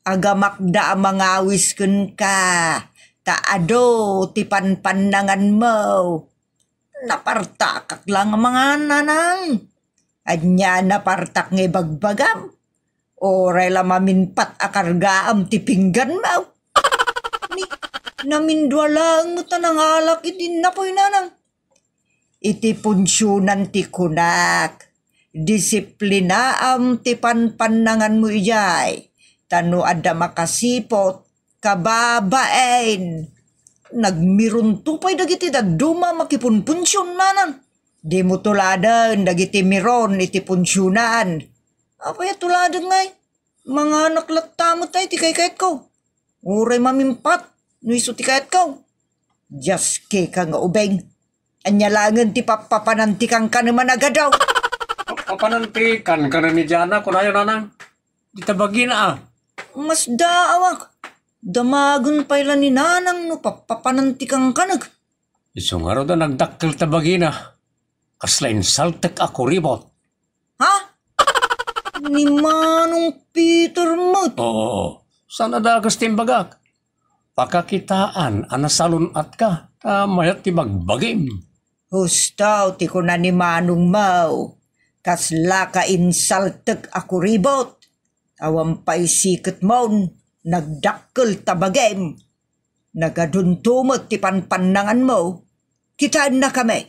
Agamak da mga awis kun ka. Taado, tipan-pandangan mo. Napartakak lang ang mga nanang. Anya napartak ngay bagbagam. Oray la maminpat akargaam tipinggan mo. Ni, namindwa lang mo tanang alak idin na po'y nanang. Iti punsyonan ti kunak. Disiplinaam ti panpanangan mo ijay. Tano ada makasipot, kababaen. Nagmirun tupay dagiti daduma makipunpunsyon nanang. Di mo tuladan dagiti miron iti punsyonan. Apaya tuladan ngay. Mga anak latamot tayo tikay-kayat ko. Uray mamimpat. Nuiso tikayat ko. Just ke ka nga ubeng. Anyalangan ti papapanantikan ka naman agadaw. Papanantikan ka na ni Jana kung ayaw nanang. Di tabagi na Mas daawak. Damagon pala ni nanang no papapanantikan ka nag. Isong araw da nagdakkel tabagi na. Kaslain saltek ako ribot. Ha? Ni Manong Peter Mot. Oo. Sana dagas timbagak. Pakakitaan anasalon at ka. Mayat ti magbagim. Hustaw ti ko na ni Manong Mau. Kasla ka insaltek ako ribot. Awang pa'y sikat mo. Nagdakkel tabagem. Nagaduntumot ti panpanangan mo. Kitaan na kami.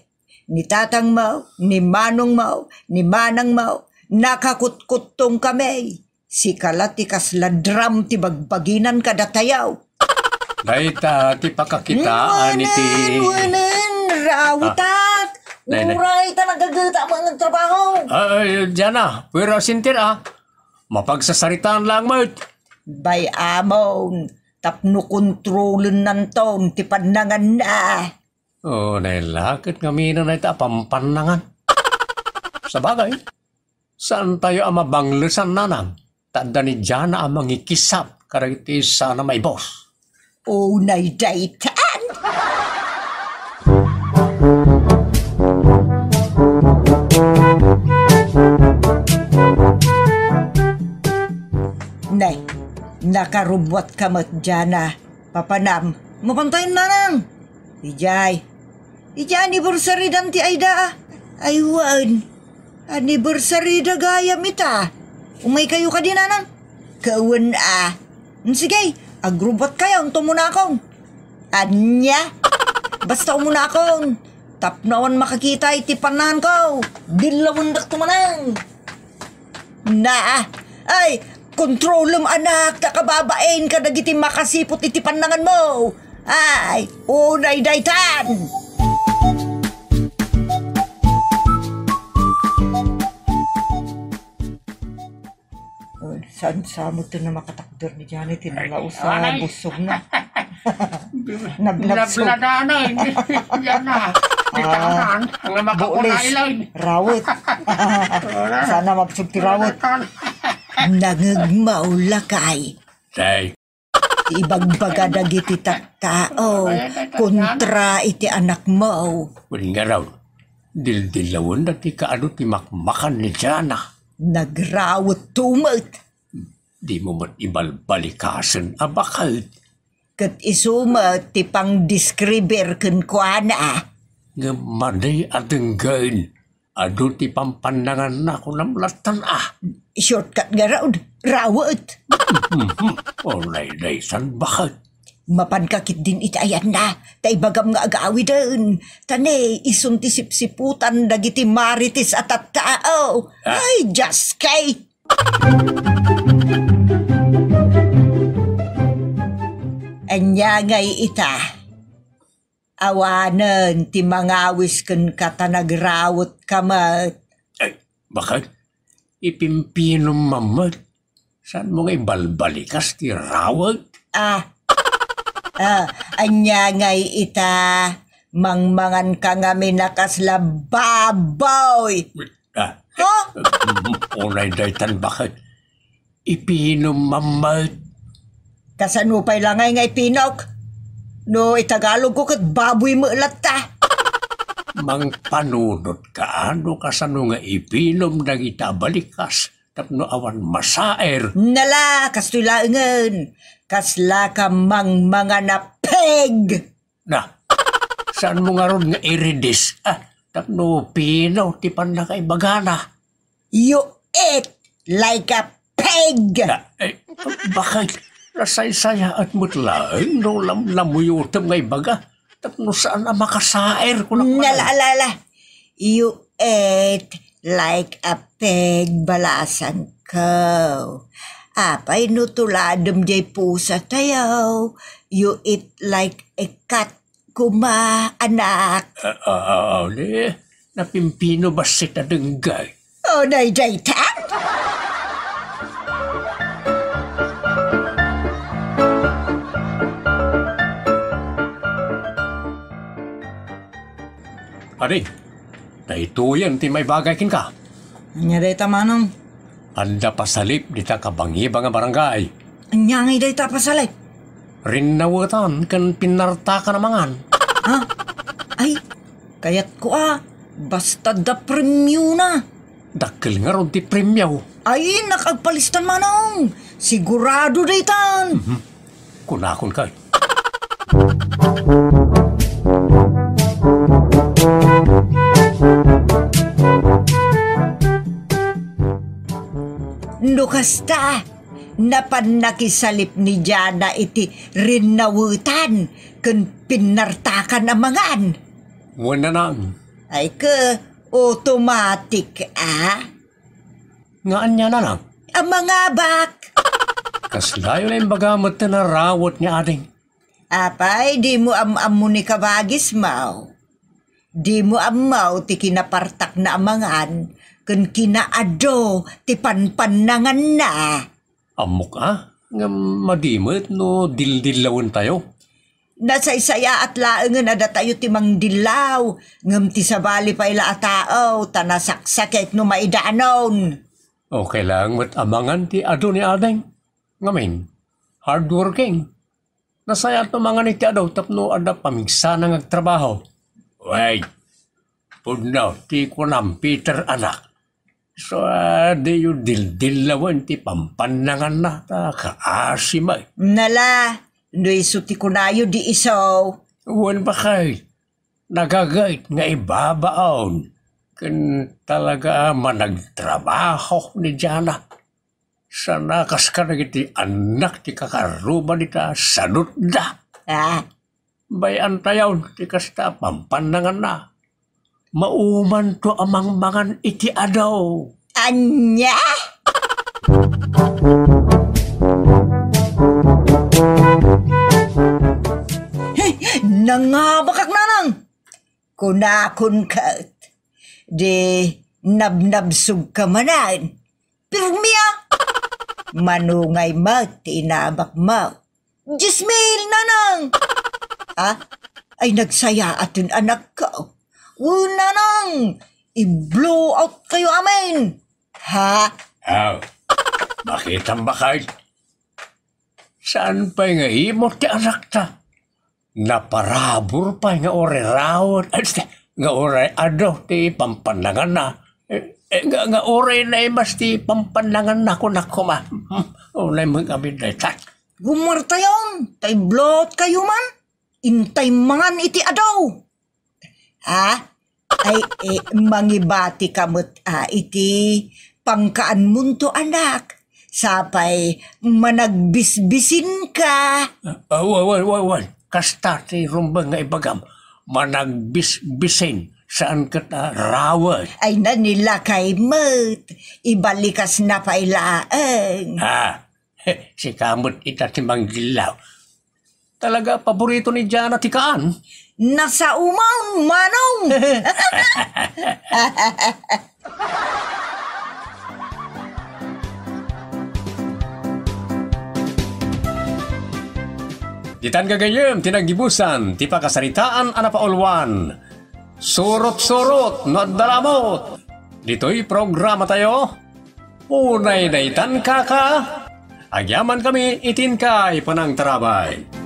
Ni tatang mo, ni Manong mo, ni Manang mo. Nakakutkutong kami. Si kalatikas ladram ti bagbaginan kadatayaw. Dahita ti pakakitaan iti... Wanan, rawutak. Uray ta nagagata mo ng trabaho. Ay, Jana, pwera sintir Mapagsasaritaan lang mo. Bay amon, tapno kontrolin nanton ti panangan na. Nailakit nga mina na ita pampanangan. Sa bagay, saan tayo ang mabanglesan nanang? Tanda ni Jana ang mangikisap karagiti sana may boss. Nay daytan. Nay, Agrubwat kamat dyan papanam. Mapantayin na nang. Ijay anniversary dan ti Aida. Aywan. Anniversary da gaya mita. Umay kayo ka din nanang. Kawan Sige, agrubwat kayo ang tumunakong. Anya? Basta umunakong. Tapnawan makakita iti panan ko. Dilawan dak tumanang. Ay, kontrolum anak, takababain ka nagiti makasipot iti panangan mo. Ay, unay daytan. Saan mo ito na makatakder ni Janet? Tinalaw sa busog na. Nablabsog. Nabladanay. Yan na. Di tahanan. Ang makakunailan. Rawot. Sana mabsog ti rawot. Nangagmaulakay. Say, Ibagbaga dagiti taktao. Kontra iti anak mo. waling nga raw. Dildilawan na ti kaano ti makmakan ni Jana. Nagrawot tumat. Di mo mat ibalbalikasan abakal. Kat isuma ti pang diskriber kun kuana. Nga manay adenggain. Ado ti pampandangan na ko namlatan Shortcut nga raud. Rawot. Olay san bakal. Mapankakit din itayan na. Taibagam nga agawi din. Tane, isun ti sipsiputan dagiti maritis at tao. Ay, just kay. Anya ngay ita. Awanan ti mangawis kun katanagrawot kamat. Ay, bakal? Ipimpinom mamat. Saan mo ngay balbalikas ti rawag? Anya ngay ita. Mangmangan ka nga minakasla baboy. Unay daytan bakal? Ipinom mamat. Kasanupay lang ngay pinok. No, itagalog ko kat baboy mo lata. Mang panunod ka ano kasano nga ipinom dagita balikas tapno awan masaer. Nala, kastulaangan. Kasla ka mang mga napeg. Na, saan mo nga ron nga iridis? Tapno pinaw ti na kay bagana. You eat like a pig. Bakit? Rasay-saya at mutlaeng no lamuyutam ngay baga. Tapno saan na makasaer ko lang. Nalaalala. You eat like a pig balasan ko. Apay nutuladam jay pusa tayo. You eat like a cat kuma anak. Napimpino ba si tadenggay? Oh, day jay tan? Adi, naituyan ti may bagay kin ka. Anya day tamanong. Anda pasalip di ta kabangiba nga barangay. Anya ngay day tapasalay. Rinawatan kan pinarta ka namangan. Ay, kayat ko basta da premyo na. Dakil nga ron ti premyaw. Ay, nakagpalistan manong. Sigurado day tan. Kunakon kay. Nukasta, nakisalip ni Jana iti rinawutan kun pinartakan amangan. Wala nang. Ay ka, automatic Ngaan niya na lang. Amangabak. Kaslayo na yung bagamot na narawot niya ading. Apay, di mo am-amu ni kabagis mau. Di mo amaw ti kinapartak na amangan kun kinaado ti panpanangan na. Amok nga madimot no dildilawan tayo. Nasaysaya at laengan ada tayo ti mangdilaw. Ngem ti sabali pa ila atao tanasaksakit no maidanon. Okay lang mat amangan ti ado ni ading. Ngamin, hardworking. Nasaya to mga ni ti ado tapno ada pamigsa na ngagtrabaho. Wait, pudnaw ti kunam Peter anak. So, di yung dildilawan ti pampanangan na kaasimay. Nala, do'y suti ko na yun di isaw. Wan ba kay, nagagait nga ibabaon. Kan talaga managtrabaho ni Jana. Sana kas ka na iti anak ti kakaruba nita sanot da. Bayan tayaw ti kasta pampanangan na. Mauman to amang mangan iti adaw. Anya? Nangabakak nanang. Kunakun kat. Di nabnabsug ka manan. Pirmiya. Manungay mo, tinabak mo. Jismail nanang. Ay nagsaya atin anak ko. Nanang, i-blow out kayo amin. Ha? Bakit ang bakay? Saan pa nga imot ti anak ta? Naparabor pa nga ore rawon. Nga ore ado ti pampanangan na. Nga ore na imas ti pampanangan na ko ma. Unay mga abid na itat. Gumarta yun. Tay blow out kayo man. Intay mangan iti adaw. Ay, mangibati kamot iti pangkaan munto anak. Sapay managbisbisin ka. Wan. Kasta ti rumbang nga ibagam. Managbisbisin. Saan ka rawon? Ay nanila kay mo't. Ibalikas na pailaan. Si kamot itatimang dilaw. Talaga paborito ni Jana tikaan. Nasa umang manong. Ditan gagayem tinagibusan ti pakasaritaan anapaulwan. Surot-surot no dalamot. Dito'y programa tayo. Unay daytan kaka. Agyaman kami itin kay panang tarabay.